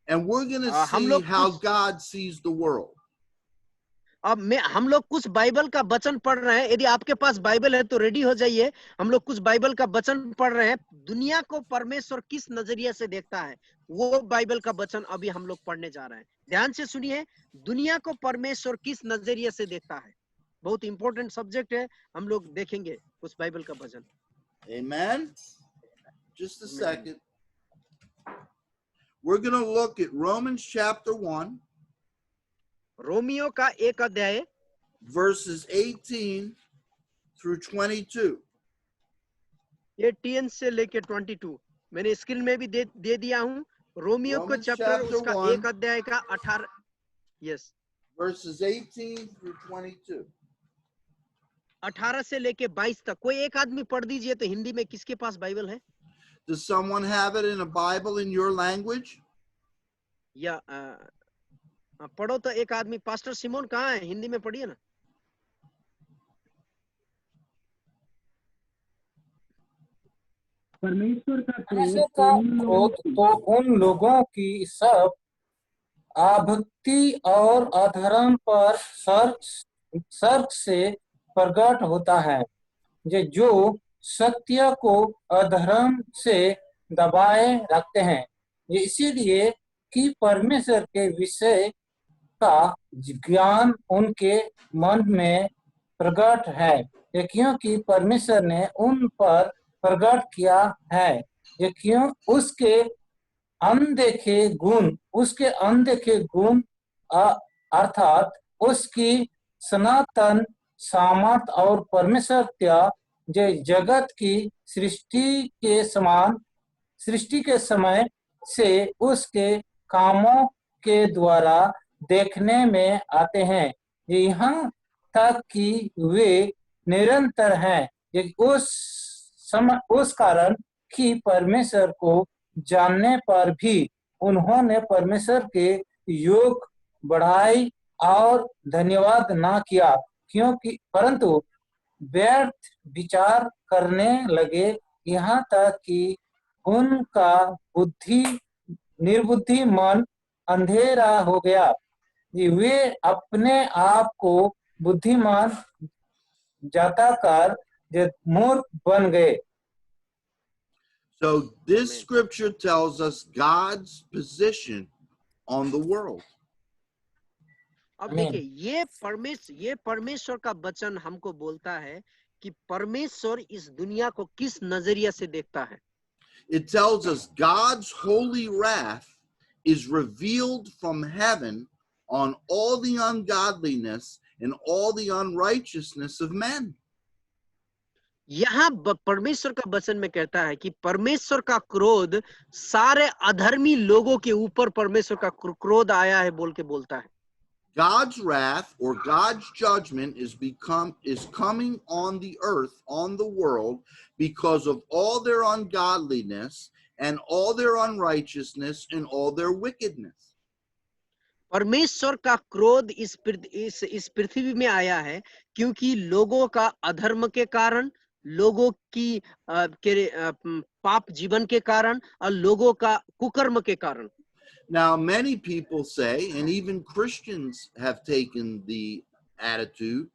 and we're going to see how God sees the world. अब हम लोग कुछ बाइबल का वचन पढ़ रहे हैं। यदि आपके पास बाइबल है तो रेडी हो जाइए, हम लोग कुछ बाइबल का वचन पढ़ रहे हैं। दुनिया को परमेश्वर किस नजरिए से देखता है, वो बाइबल का वचन अभी हम लोग पढ़ने जा रहे हैं। ध्यान से सुनिए, दुनिया को परमेश्वर किस नजरिए से देखता है, बहुत इंपॉर्टेंट सब्जेक्ट है। हम लोग देखेंगे कुछ बाइबल का वचन। Amen. Just a second. We're going to look at Romans chapter 1. Romeo का 1 अध्याय verses 18 through 22. 18 से लेके 22 मैंने स्क्रीन में भी दे दिया हूं। रोमियो को चैप्टर उसका 1 अध्याय का 18 यस verses 18 through 22. 18 से लेके 22 तक कोई एक आदमी पढ़ दीजिए तो हिंदी में। किसके पास बाइबल है? Does someone have it in a Bible in your language? या पढ़ो तो एक आदमी। पास्टर सिमोन कहाँ है? हिंदी में पढ़िए ना। परमेश्वर का क्रोध तो उन लोगों की सब अभक्ति और अधर्म पर सर्क से प्रकट होता है, जो सत्य को अधर्म से दबाए रखते हैं। ये इसीलिए कि परमेश्वर के विषय का ज्ञान उनके मन में प्रकट है, ये क्योंकि परमेश्वर ने उन पर प्रकट किया है। ये क्यों उसके अनदेखे गुण अर्थात उसकी सनातन सामर्थ और परमेश्वरत्या जो जगत की सृष्टि के समय से उसके कामों के द्वारा देखने में आते हैं, यहाँ तक कि वे निरंतर हैं। उस उस कारण कि परमेश्वर को जानने पर भी उन्होंने परमेश्वर के योग बढ़ाई और धन्यवाद ना किया, क्योंकि परंतु व्यर्थ विचार करने लगे, यहाँ तक कि उनका निर्बुद्धि मन अंधेरा हो गया। वे अपने आप को बुद्धिमान जताकर मूर्ख बन गए। So this Amen. scripture tells us God's position on the world. अब Amen. देखिए ये परमेश्वर का वचन हमको बोलता है कि परमेश्वर इस दुनिया को किस नजरिया से देखता है। It tells us God's holy wrath is revealed from heaven on all the ungodliness and all the unrighteousness of men. यहाँ परमेश्वर का वचन में कहता है कि परमेश्वर का क्रोध सारे अधर्मी लोगों के ऊपर परमेश्वर का क्रोध आया है बोल के बोलता है। God's wrath or God's judgment is coming on the earth, on the world, because of all their ungodliness and all their unrighteousness and all their wickedness. परमेश्वर का क्रोध इस पृथ्वी में आया है क्योंकि लोगों का अधर्म के कारण, लोगों की पाप जीवन के कारण और लोगों का कुकर्म के कारण। Now, many people say, and even Christians have taken the attitude,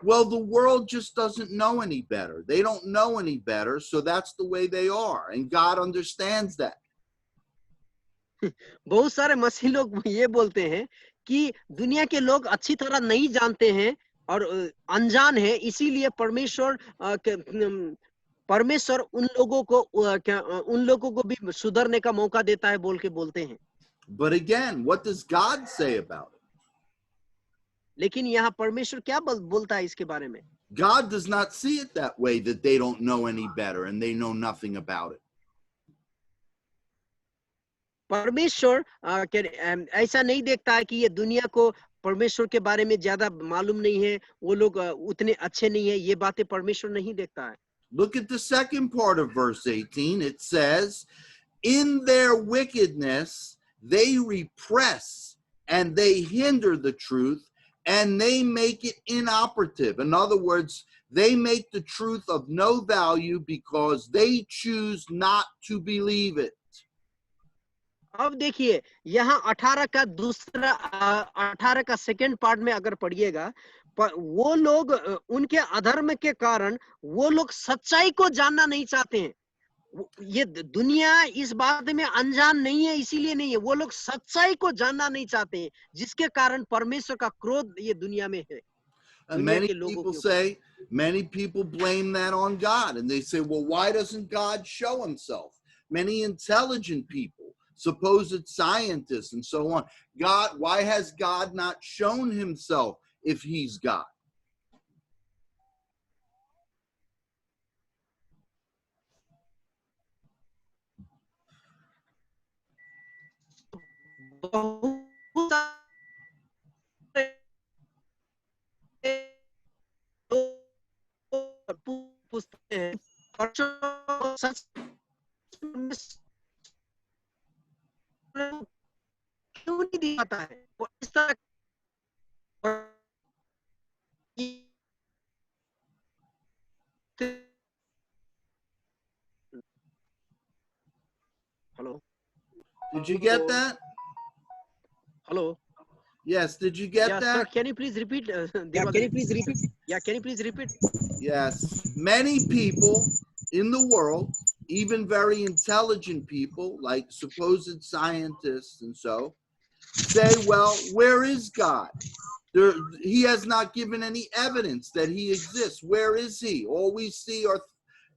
well, the world just doesn't know any better. They don't know any better, so that's the way they are. And God understands that. बहुत सारे मसीह लोग ये बोलते हैं कि दुनिया के लोग अच्छी तरह नहीं जानते हैं और अनजान है, इसीलिए परमेश्वर उन लोगों को भी सुधरने का मौका देता है बोल के बोलते हैं। But again, what does God say about it? लेकिन यहाँ परमेश्वर क्या बोलता है इसके बारे में? God does not see it that way, that they don't know any better and they know nothing about it. परमेश्वर ऐसा नहीं देखता है कि ये दुनिया को परमेश्वर के बारे में ज्यादा मालूम नहीं है, वो लोग उतने अच्छे नहीं है, ये बातें परमेश्वर नहीं देखता है। Look at the second part of verse 18. It says, in their wickedness, they repress and they hinder the truth and they make it inoperative. In other words, they make the truth of no value because they choose not to believe it. अब देखिए यहाँ 18 का second part में अगर पढ़िएगा, वो लोग उनके अधर्म के कारण वो लोग सच्चाई को जानना नहीं चाहते हैं। ये दुनिया इस बात में अनजान नहीं है, इसीलिए नहीं है, वो लोग सच्चाई को जानना नहीं चाहते हैं, जिसके कारण परमेश्वर का क्रोध ये दुनिया में है। And many people blame that on God, and they say, well, why doesn't God show himself? Many intelligent people, supposed scientists and so on, why has God not shown himself if he's God? पूछते हैं क्यों नहीं दिखाता है, वो इस तरह Hello. Did you get that? Hello. Yes, did you get that? Sir, can you please repeat? Can you please repeat? Yeah, can you please repeat? Yes. Many people in the world, even very intelligent people like supposed scientists and so, say, well, where is God? He has not given any evidence that he exists. Where is he? All we see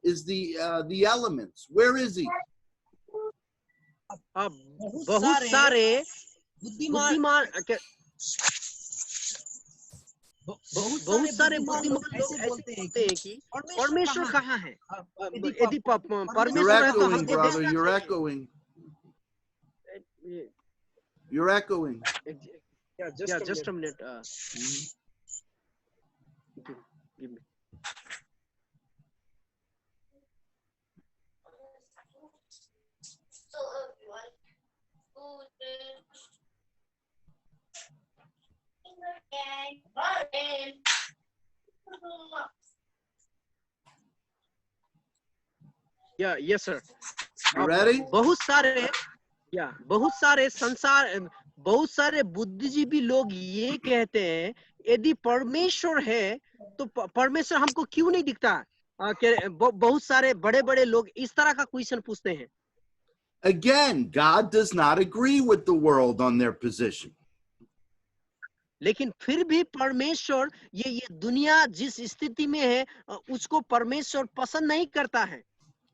is the elements. Where is he? बहुत सारे बुद्धिमान लोग ऐसे बोलते हैं कि परमेश्वर कहाँ है? यदि परमेश्वर है तो हम brother, you're echoing. You're echoing. Yeah, just a minute. Give me. yes sir. You ready? बहुत सारे बुद्धिजीवी लोग ये कहते हैं यदि परमेश्वर है तो परमेश्वर हमको क्यों नहीं दिखता। बहुत सारे बड़े बड़े लोग इस तरह का क्वेश्चन पूछते हैं। Again, God does not agree with the world on their position. लेकिन फिर भी परमेश्वर ये दुनिया जिस स्थिति में है उसको परमेश्वर पसंद नहीं करता है।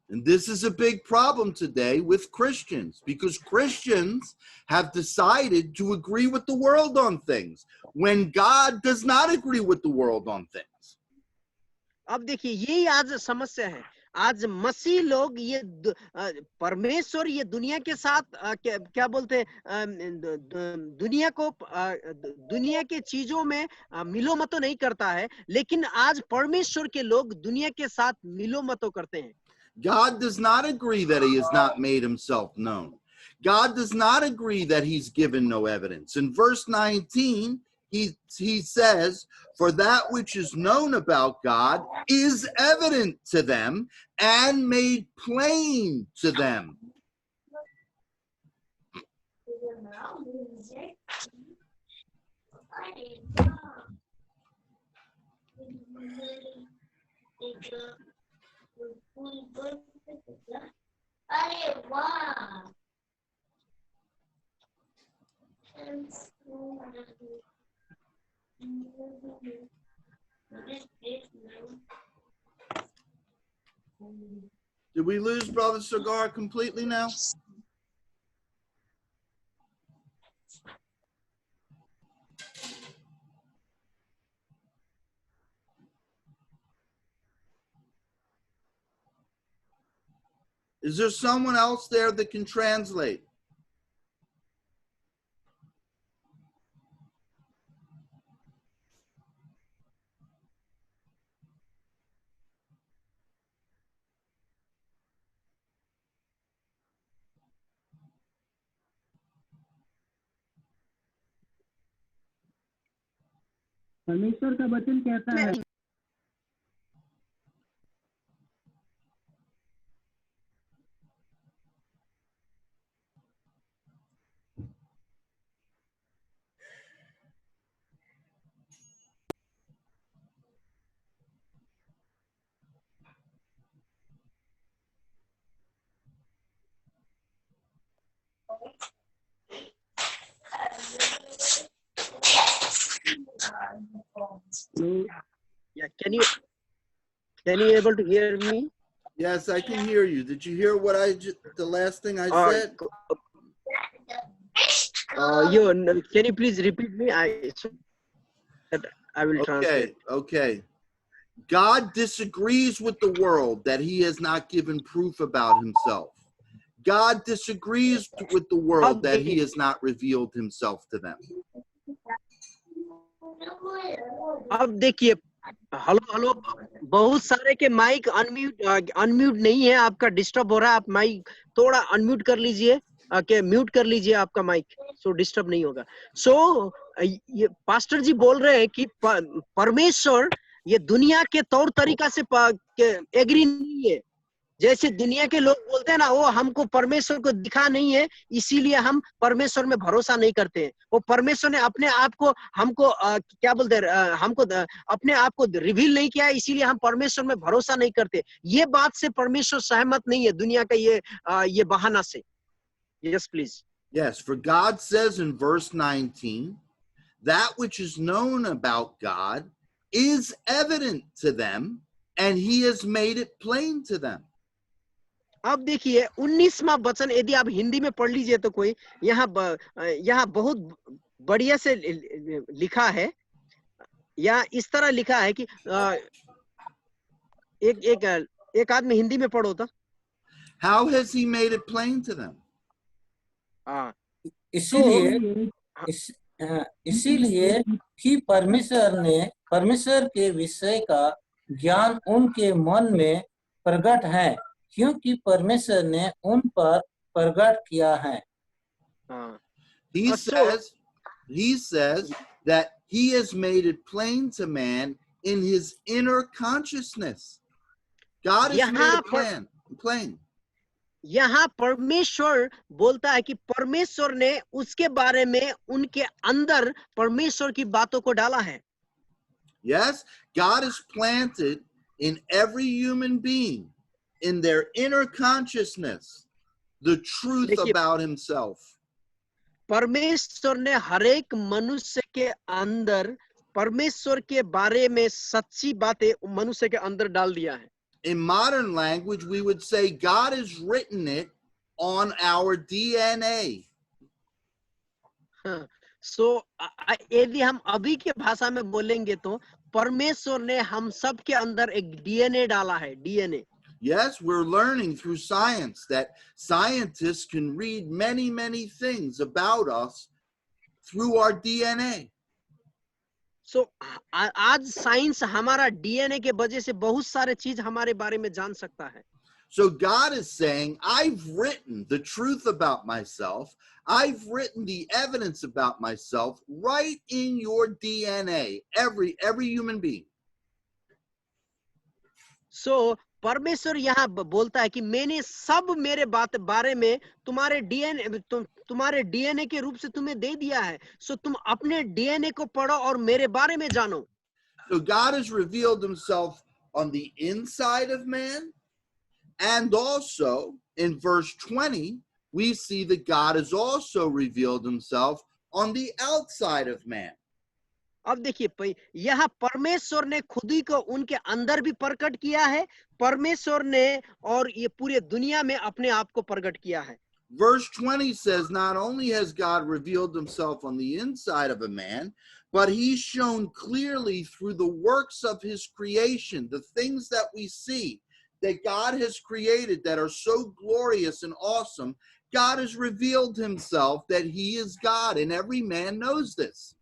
And this is a big problem today with Christians because Christians have decided to agree with the world on things when God does not agree with the world on things. अब देखिए यही आज समस्या है। आज मसीह लोग ये परमेश्वर ये दुनिया के साथ क्या बोलते हैं दुनिया के चीजों में मिलो मतो नहीं करता है, लेकिन आज परमेश्वर के लोग दुनिया के साथ मिलो मतो करते हैं। God does not agree that he has not made himself known. God does not agree that he's given no evidence. In verse 19, he says, for that which is known about God is evident to them and made plain to them. Did we lose Brother Cigar completely now? Is there someone else there that can translate? परमेश्वर का वचन कहता है Yeah, can you able to hear me? Yes, I can hear you. Did you hear what the last thing I said? Can you please repeat me? I will translate. Okay. God disagrees with the world that he has not given proof about himself. God disagrees with the world that he has not revealed himself to them. अब देखिए, hello, बहुत सारे के mic unmute नहीं है, आपका disturb हो रहा है। आप माइक थोड़ा अनम्यूट कर लीजिए, म्यूट कर लीजिए आपका माइक, सो डिस्टर्ब नहीं होगा। ये पास्टर जी बोल रहे हैं कि परमेश्वर ये दुनिया के तौर तरीका से एग्री नहीं है। जैसे दुनिया के लोग बोलते हैं ना, वो हमको परमेश्वर को दिखा नहीं है इसीलिए हम परमेश्वर में भरोसा नहीं करते हैं। वो परमेश्वर ने अपने आप को हमको क्या बोलते हैं, हमको अपने आप को रिवील नहीं किया इसीलिए हम परमेश्वर में भरोसा नहीं करते। ये बात से परमेश्वर सहमत नहीं है दुनिया का ये बहाना से। Yes, please. Yes, for God says in verse 19, that which is known about God is evident to them and he has made it plain to them. अब देखिए 19वां वचन यदि आप हिंदी में पढ़ लीजिए तो कोई यहाँ बहुत बढ़िया से लिखा है, या इस तरह लिखा है कि एक आदमी हिंदी में पढ़ो तो। How has he made it plain to them? इसीलिए कि परमेश्वर के विषय का ज्ञान उनके मन में प्रकट है, क्योंकि परमेश्वर ने उन पर प्रकट किया है। He says that he has made it plain to man in his inner consciousness. God has made it plain. plain. यहाँ परमेश्वर बोलता है कि परमेश्वर ने उसके बारे में उनके अंदर परमेश्वर की बातों को डाला है. Yes, God is planted in every human being, in their inner consciousness, the truth देखिए, about himself. परमेश्वर ने हरेक मनुष्य के अंदर परमेश्वर के बारे में सच्ची बातें मनुष्य के अंदर डाल दिया है. In modern language, we would say God has written it on our DNA. सो यदि हम अभी के भाषा में बोलेंगे तो परमेश्वर ने हम सब के अंदर एक डीएनए डाला है. DNA. Yes, we're learning through science that scientists can read many, many things about us through our DNA. सो आज साइंस हमारा डीएनए के वजह से बहुत सारे चीज हमारे बारे में जान सकता है. So God is saying, I've written the truth about myself. I've written the evidence about myself right in your DNA, every human being. सो परमेश्वर यहाँ बोलता है कि मैंने सब मेरे बारे में तुम्हारे डीएनए के रूप से तुम्हें दे दिया है. सो तुम अपने डीएनए को पढ़ो और मेरे बारे में जानो. So God has revealed himself on the inside of man, and also in verse 20, we see that God has also revealed himself on the outside of man. अब देखिए, यहाँ परमेश्वर ने खुद ही को उनके अंदर भी प्रकट किया है. परमेश्वर ने और ये पूरे दुनिया में अपने आप को प्रकट किया है. Verse 20 says, not only has God revealed himself on the inside of a man, but he's shown clearly through the works of his creation, the things that we see that God has created that are so glorious and awesome. God has revealed himself that he is God, and every man knows this.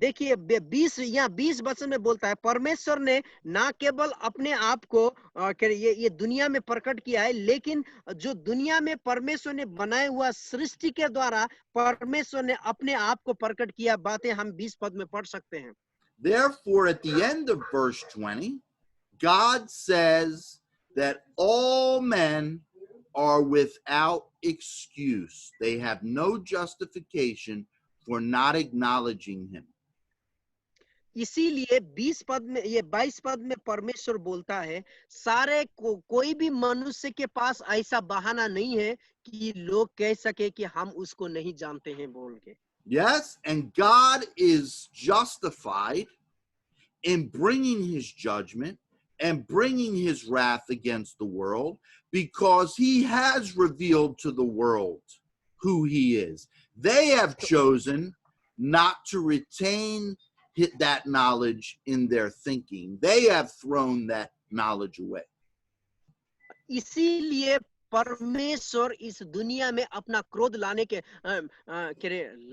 देखिए 20 वचन में बोलता है परमेश्वर ने ना केवल अपने आप को ये दुनिया में प्रकट किया है, लेकिन जो दुनिया में परमेश्वर ने बनाए हुआ सृष्टि के द्वारा परमेश्वर ने अपने आप को प्रकट किया. बातें हम 20 पद में पढ़ सकते हैं. Therefore, at the end of verse 20, God says that all men are without excuse. They have no justification for not acknowledging him. इसीलिए 22 पद में परमेश्वर बोलता है कोई भी मनुष्य के पास ऐसा बहाना नहीं है कि लोग कह सके कि हम उसको नहीं जानते हैं बोल के. Yes, and God is justified in bringing his judgment and bringing his wrath against the world because he has revealed to the world who he is. They have chosen not to retain that knowledge in their thinking. They have thrown that knowledge away. इसीलिए परमेश्वर इस दुनिया में अपना क्रोध लाने के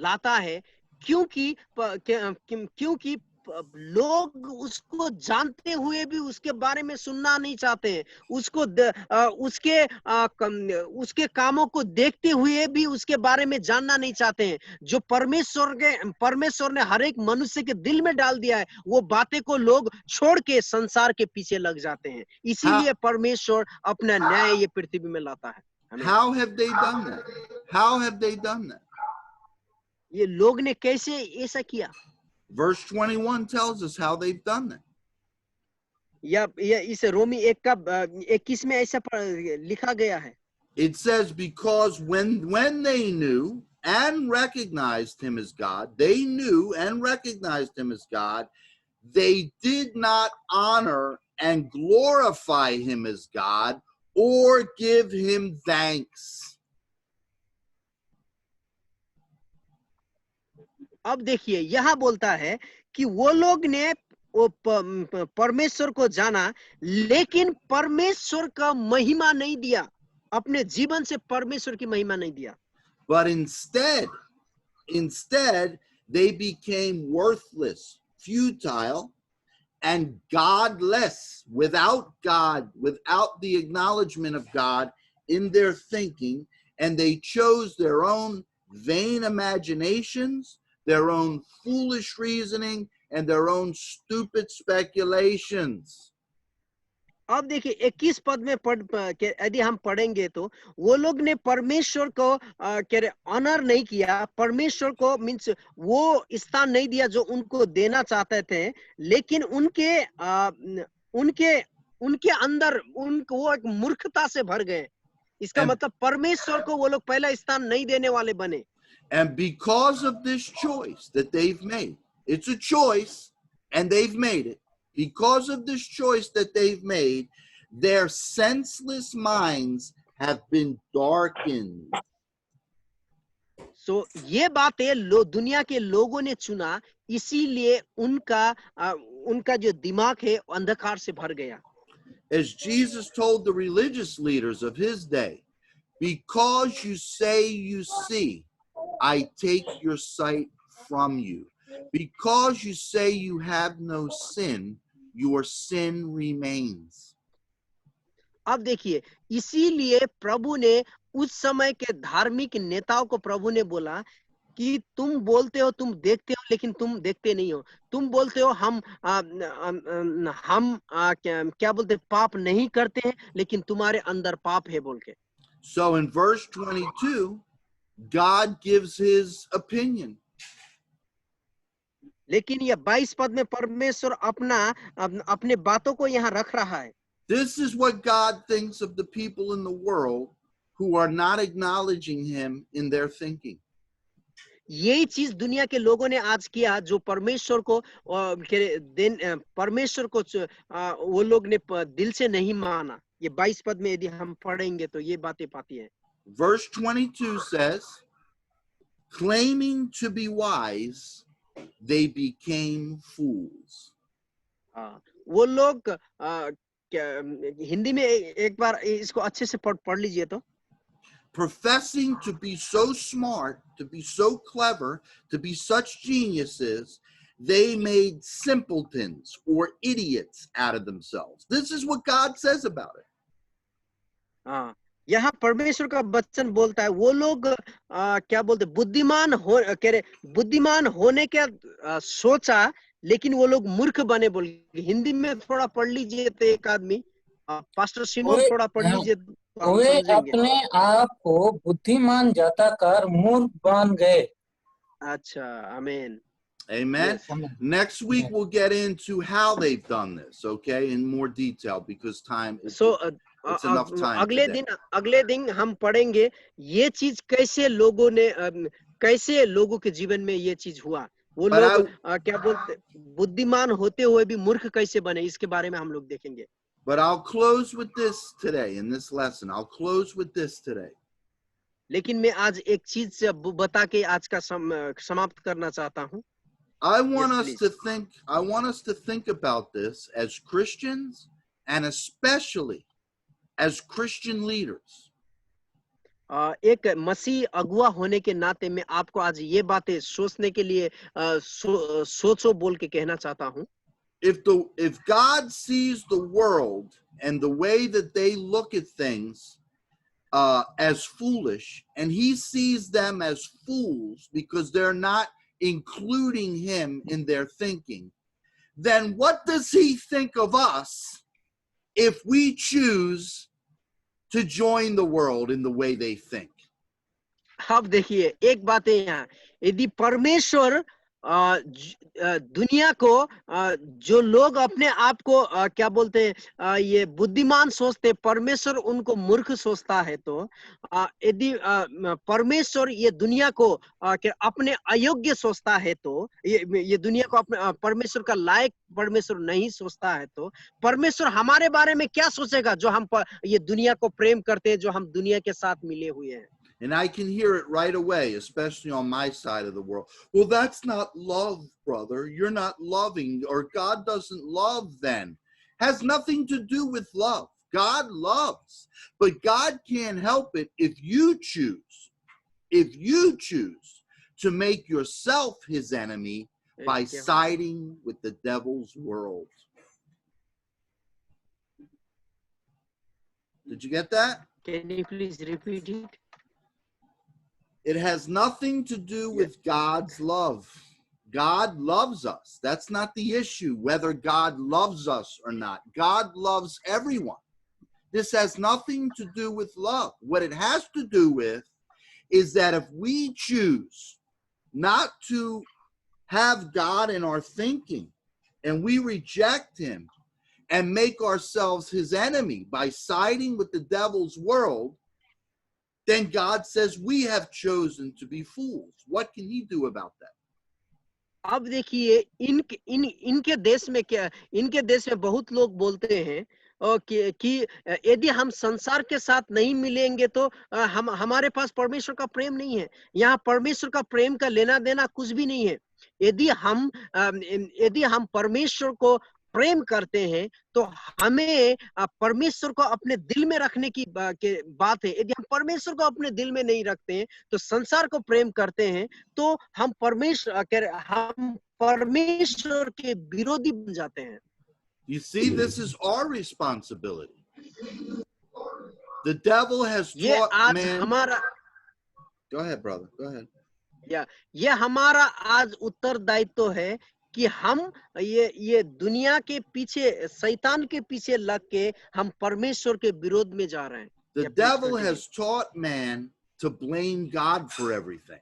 लाता है क्योंकि लोग उसको जानते हुए भी उसके बारे में सुनना नहीं चाहते हैं. उसके कामों को देखते हुए भी उसके बारे में जानना नहीं चाहते हैं. जो परमेश्वर ने हर एक मनुष्य के दिल में डाल दिया है, वो बातें को लोग छोड़ के संसार के पीछे लग जाते हैं. इसीलिए परमेश्वर अपना न्याय ये पृथ्वी में लाता है. How have they दone that? How have they done that? ये लोग ने कैसे ऐसा किया? Verse 21 tells us how they've done that. या इस रोमी 1 का 21 में ऐसा लिखा गया है. It says because when they knew and recognized him as God, they knew and recognized him as God, they did not honor and glorify him as God or give him thanks. अब देखिए यहाँ बोलता है कि वो लोग ने परमेश्वर को जाना, लेकिन परमेश्वर का महिमा नहीं दिया. अपने जीवन से परमेश्वर की महिमा नहीं दिया. But instead they became worthless, futile, and godless, without God, without the acknowledgement of God in their thinking, and they chose their own vain imaginations, their own foolish reasoning, and their own stupid speculations. अब देखिए 21 पद में यदि हम पढ़ेंगे तो वो लोग ने परमेश्वर को ऑनर नहीं किया, परमेश्वर को मीन्स वो स्थान नहीं दिया जो उनको देना चाहते थे, लेकिन उनके उनके अंदर उनको वो एक मूर्खता से भर गए। इसका And, मतलब परमेश्वर को वो लोग पहला स्थान नहीं देने वाले बने। and because of this choice that they've made, it's a choice and they've made it. Because of this choice that they've made, their senseless minds have been darkened. सो ये बातें दुनिया के लोगों ने चुना, इसीलिए उनका जो दिमाग है अंधकार से भर गया। As Jesus told the religious leaders of his day, because you say you see, I take your sight from you. Because you say you have no sin, your sin remains. अब देखिए, इसीलिए प्रभु ने उस समय के धार्मिक नेताओं को प्रभु ने बोला कि तुम बोलते हो तुम देखते हो, लेकिन तुम देखते नहीं हो। तुम बोलते हो हम क्या बोलते पाप नहीं करते हैं, लेकिन तुम्हारे अंदर पाप है बोल के। So in verse 22, God gives his opinion. लेकिन ये 22 पद में परमेश्वर अपने बातों को यहाँ रख रहा है। This is what God thinks of the people in the world who are not acknowledging him in their thinking. यही चीज दुनिया के लोगों ने आज किया, जो परमेश्वर को वो लोग ने दिल से नहीं माना। ये 22 पद में यदि हम पढ़ेंगे तो ये बातें पाती है। Verse 22 says, claiming to be wise, they became fools. वो लोग हिंदी में एक बार इसको अच्छे से पढ़ लीजिए तो। Professing to be so smart, to be so clever, to be such geniuses, they made simpletons or idiots out of themselves. This is what God says about it. यहाँ परमेश्वर का वचन बोलता है, वो लोग क्या बोलते बुद्धिमान होने के सोचा, लेकिन वो लोग मूर्ख बने बोल। हिंदी में थोड़ा पढ़ लीजिए तो एक आदमी, पास्टर सिमोन थोड़ा पढ़ लीजिए तो हम वे समझेंगे। अपने आप को बुद्धिमान जताकर मूर्ख बन गए। अच्छा, आमीन। Amen. Yes, amen. Next week we'll get into how they've done this, okay, in more detail, because time is it's enough time today. अगले दिन हम पढ़ेंगे ये चीज कैसे लोगों के जीवन में ये चीज हुआ। वो लोग क्या बोलते बुद्धिमान होते हुए भी मूर्ख कैसे बने, इसके बारे में हम लोग देखेंगे। But I'll close with this today in this lesson. I'll close with this today. लेकिन मैं आज एक चीज से बता के आज का समाप्त करना चाहता हूँ। I want us to think about this as Christians, and especially as Christian leaders. एक मसीह अगुआ होने के नाते मैं आपको आज ये बातें सोचने के लिए सोचो बोल के कहना चाहता हूँ। If God sees the world and the way that they look at things as foolish, and he sees them as fools because they're not including him in their thinking, then what does he think of us if we choose to join the world in the way they think? अब देखिए एक बात है यहाँ, यदि परमेश्वर दुनिया को जो लोग अपने आप को क्या बोलते हैं ये बुद्धिमान सोचते, परमेश्वर उनको मूर्ख सोचता है, तो यदि परमेश्वर ये दुनिया को अपने अयोग्य सोचता है, तो ये दुनिया को अपने परमेश्वर का लायक परमेश्वर नहीं सोचता है, तो परमेश्वर हमारे बारे में क्या सोचेगा जो हम ये दुनिया को प्रेम करते हैं, जो हम दुनिया के साथ मिले हुए हैं। And I can hear it right away, especially on my side of the world. Well, that's not love, brother. You're not loving, or God doesn't love then. Has nothing to do with love. God loves, but God can't help it if you choose to make yourself his enemy by siding with the devil's world. Did you get that? Can you please repeat it? It has nothing to do with God's love. God loves us. That's not the issue, whether God loves us or not. God loves everyone. This has nothing to do with love. What it has to do with is that if we choose not to have God in our thinking and we reject him and make ourselves his enemy by siding with the devil's world, then God says we have chosen to be fools. What can he do about that? अब देखिए इनके देश में क्या, इनके देश में बहुत लोग बोलते हैं कि यदि हम संसार के साथ नहीं मिलेंगे तो हम हमारे पास परमेश्वर का प्रेम नहीं है। यहाँ परमेश्वर का प्रेम का लेना देना कुछ भी नहीं है। यदि हम परमेश्वर को प्रेम करते हैं तो हमें परमेश्वर को अपने दिल में रखने की बात है। यदि हम परमेश्वर को अपने दिल में नहीं रखते हैं तो संसार को प्रेम करते हैं तो हम परमेश्वर के विरोधी बन जाते हैं। You see, this is our responsibility. The devil has ये taught आज man. हमारा, Go ahead, brother. Go ahead. ये हमारा आज उत्तरदायित्व है कि हम ये दुनिया के पीछे, शैतान के पीछे लग के हम परमेश्वर के विरोध में जा रहे हैं। The devil has taught man to blame God for everything.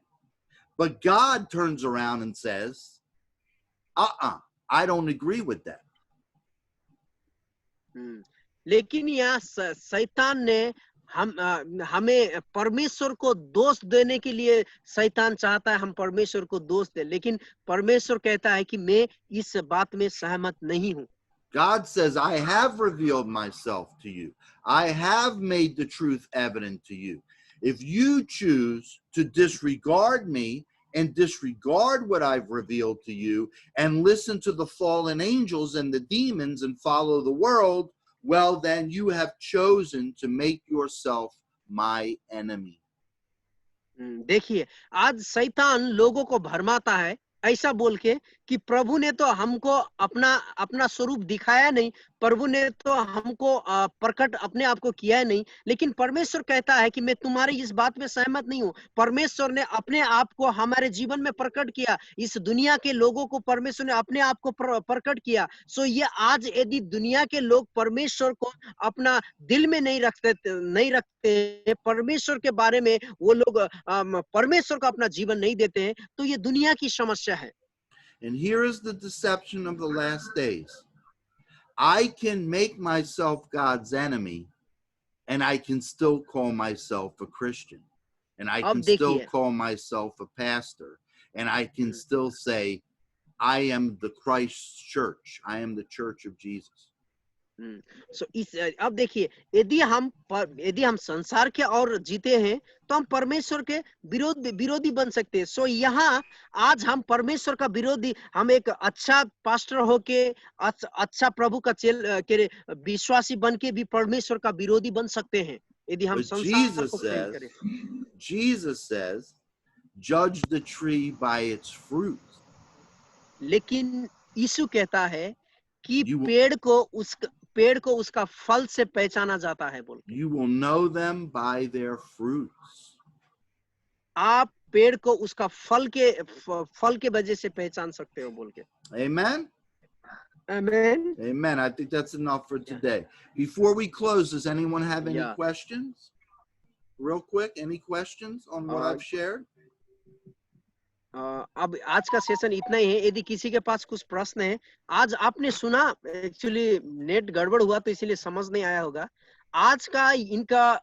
But God turns around and says, I don't agree with that. लेकिन यहाँ शैतान ने हमें परमेश्वर को दोष देने के लिए शैतान चाहता है हम परमेश्वर को दोष दें, लेकिन परमेश्वर कहता है कि मैं इस बात में सहमत नहीं हूँ। God says, I have revealed myself to you. I have made the truth evident to you. If you choose to disregard me and disregard what I've revealed to you and listen to the fallen angels and the demons and follow the world, well, then you have chosen to make yourself my enemy. देखिए, आज शैतान लोगों को भरमाता है ऐसा बोल के कि प्रभु ने तो हमको अपना स्वरूप दिखाया नहीं, प्रभु ने तो हमको प्रकट अपने आप को किया नहीं, लेकिन परमेश्वर कहता है कि मैं तुम्हारी इस बात में सहमत नहीं हूँ। परमेश्वर ने अपने आप को हमारे जीवन में प्रकट किया, इस दुनिया के लोगों को परमेश्वर ने अपने आप को प्रकट किया। सो ये आज यदि दुनिया के लोग परमेश्वर को अपना दिल में नहीं रखते, परमेश्वर के बारे में वो लोग परमेश्वर को अपना जीवन नहीं देते हैं, तो ये दुनिया की समस्या है। And here is the deception of the last days. I can make myself God's enemy, and I can still call myself a Christian, and I can still call myself a pastor, and I can still say, I am the Christ's church. I am the church of Jesus. सो अब देखिए, यदि हम संसार के और जीते हैं तो हम परमेश्वर के विरोधी बन सकते हैं। सो यहाँ आज हम परमेश्वर का विरोधी, हम एक अच्छा पास्टर होके अच्छा प्रभु का विश्वासी बन के भी परमेश्वर का विरोधी बन सकते हैं यदि हम संसार को प्रेम करें। Jesus says, judge the tree by its fruit. लेकिन यीशु कहता है कि पेड़ को उसका फल से पहचाना जाता है बोल। You will know them by their fruits. आप पेड़ को उसका फल के वजह से पहचान सकते हो बोल के। Amen. Amen. Amen. I think that's enough for today. Before we close, does anyone have any questions? Real quick, any questions on what I've shared? अब आज का सेशन इतना ही है। यदि किसी के पास कुछ प्रश्न है, आज आपने सुना, एक्चुअली नेट गड़बड़ हुआ तो इसीलिए समझ नहीं आया होगा। आज का इनका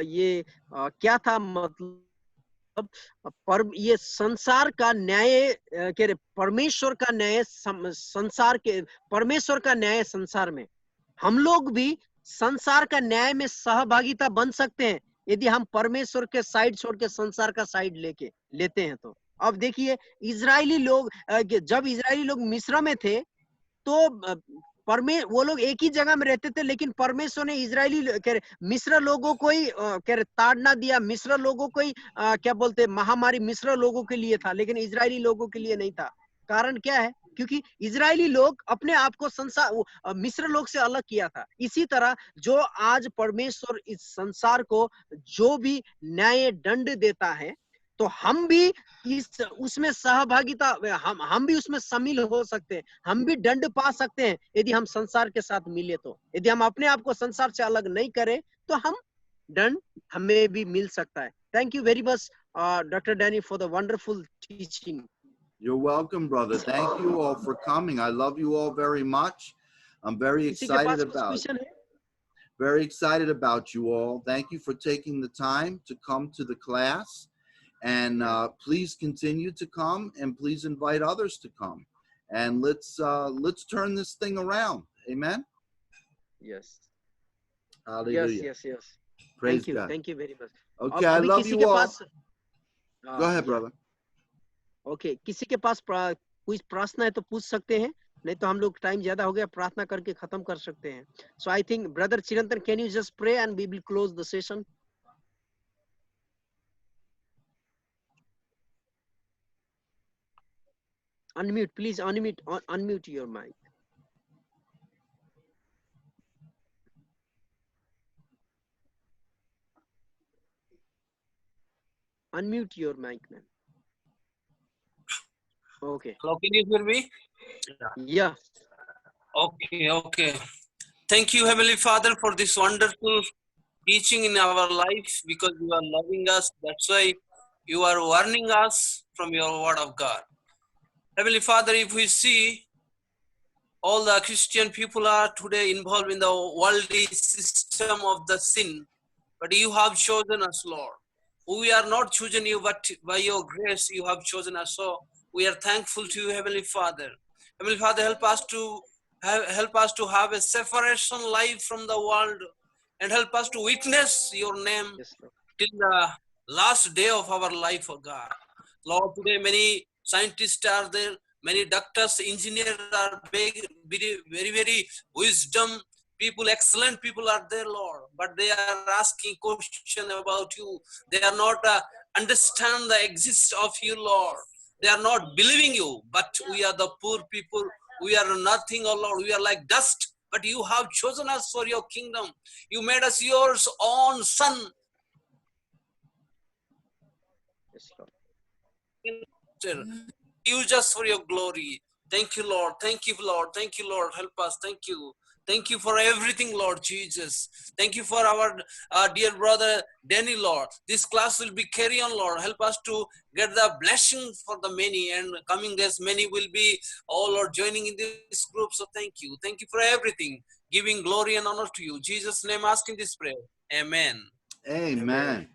ये क्या था, मतलब ये संसार का न्याय, परमेश्वर का न्याय संसार के, परमेश्वर का न्याय संसार में, हम लोग भी संसार का न्याय में सहभागिता बन सकते हैं यदि हम परमेश्वर के साइड छोड़ के संसार का साइड लेते हैं तो। अब देखिए, जब इजरायली लोग मिस्र में थे तो वो लोग एक ही जगह में रहते थे, लेकिन परमेश्वर ने मिस्र लोगों को ही ताड़ना दिया, मिस्र लोगों को ही क्या बोलते, महामारी मिस्र लोगों के लिए था, लेकिन इजरायली लोगों के लिए नहीं था। कारण क्या है? क्योंकि इजरायली लोग अपने आप को मिस्र लोग से अलग किया था। इसी तरह जो आज परमेश्वर इस संसार को जो भी न्याय दंड देता है, तो तो हम भी इस उसमें सहभागिता हम भी उसमें शामिल हो सकते हैं, हम भी दंड पा सकते हैं यदि हम संसार के साथ मिले। तो यदि हम अपने आप को संसार से अलग नहीं करें तो हम दंड हमें भी मिल सकता है। Thank you very much doctor Danny for the wonderful teaching. You're welcome, brother. Thank you all for coming. I love you all very much. I'm very किसी के excited पास कुछ about क्वेश्चन है? very excited about you all. Thank you for taking the time to come to the class. And please continue to come, and please invite others to come. And let's turn this thing around. Amen. Yes. Hallelujah. Yes. Praise God. Thank you very much. Okay, I अभी love किसी you के all. पास Go ahead, brother. Okay, किसी के पास कोई प्रश्न है तो पूछ सकते हैं, नहीं तो हम लोग टाइम ज्यादा हो गया, प्रार्थना करके खत्म कर सकते हैं। So I think brother Chirantan, can you just pray and we will close the session. Unmute, please unmute your mic. Unmute your mic, man. Okay. Hello, can you hear me? Yeah. Okay. Thank you, Heavenly Father, for this wonderful teaching in our life, because you are loving us. That's why you are warning us from your word of God. Heavenly Father, if we see all the Christian people are today involved in the worldly system of the sin, but you have chosen us, Lord. We are not chosen you, but by your grace you have chosen us. So we are thankful to you, Heavenly Father. Heavenly Father, help us to have a separation life from the world, and help us to witness your name Yes, Lord. till the last day of our life, oh God. Lord, today many scientists are there, many doctors, engineers are very wisdom people, excellent people are there, Lord, but they are asking question about you. They are not understand the exist of you, Lord. They are not believing you, but we are the poor people. We are nothing, oh Lord. We are like dust, but you have chosen us for your kingdom. You made us yours own son. Yes, Lord. Use us for your glory. Thank you, Lord. Thank you, Lord. Thank you, Lord. Help us. Thank you. Thank you for everything, Lord Jesus. Thank you for our dear brother Danny, Lord. This class will be carry on, Lord. Help us to get the blessing for the many, and coming days many will be, oh Lord, joining in this group. So thank you. Thank you for everything. Giving glory and honor to you. Jesus' name asking this prayer. Amen. Amen.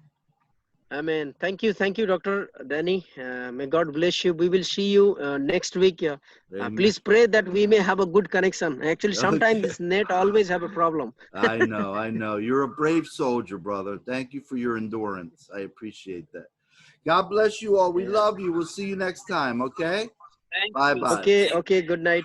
Amen. Thank you, Dr. Danny. May God bless you. We will see you next week. Amen. Please pray that we may have a good connection. Actually, sometimes Okay. this net always have a problem. I know. You're a brave soldier, brother. Thank you for your endurance. I appreciate that. God bless you all. We Yeah. love you. We'll see you next time, okay? Thank you. Bye-bye. Okay. Good night.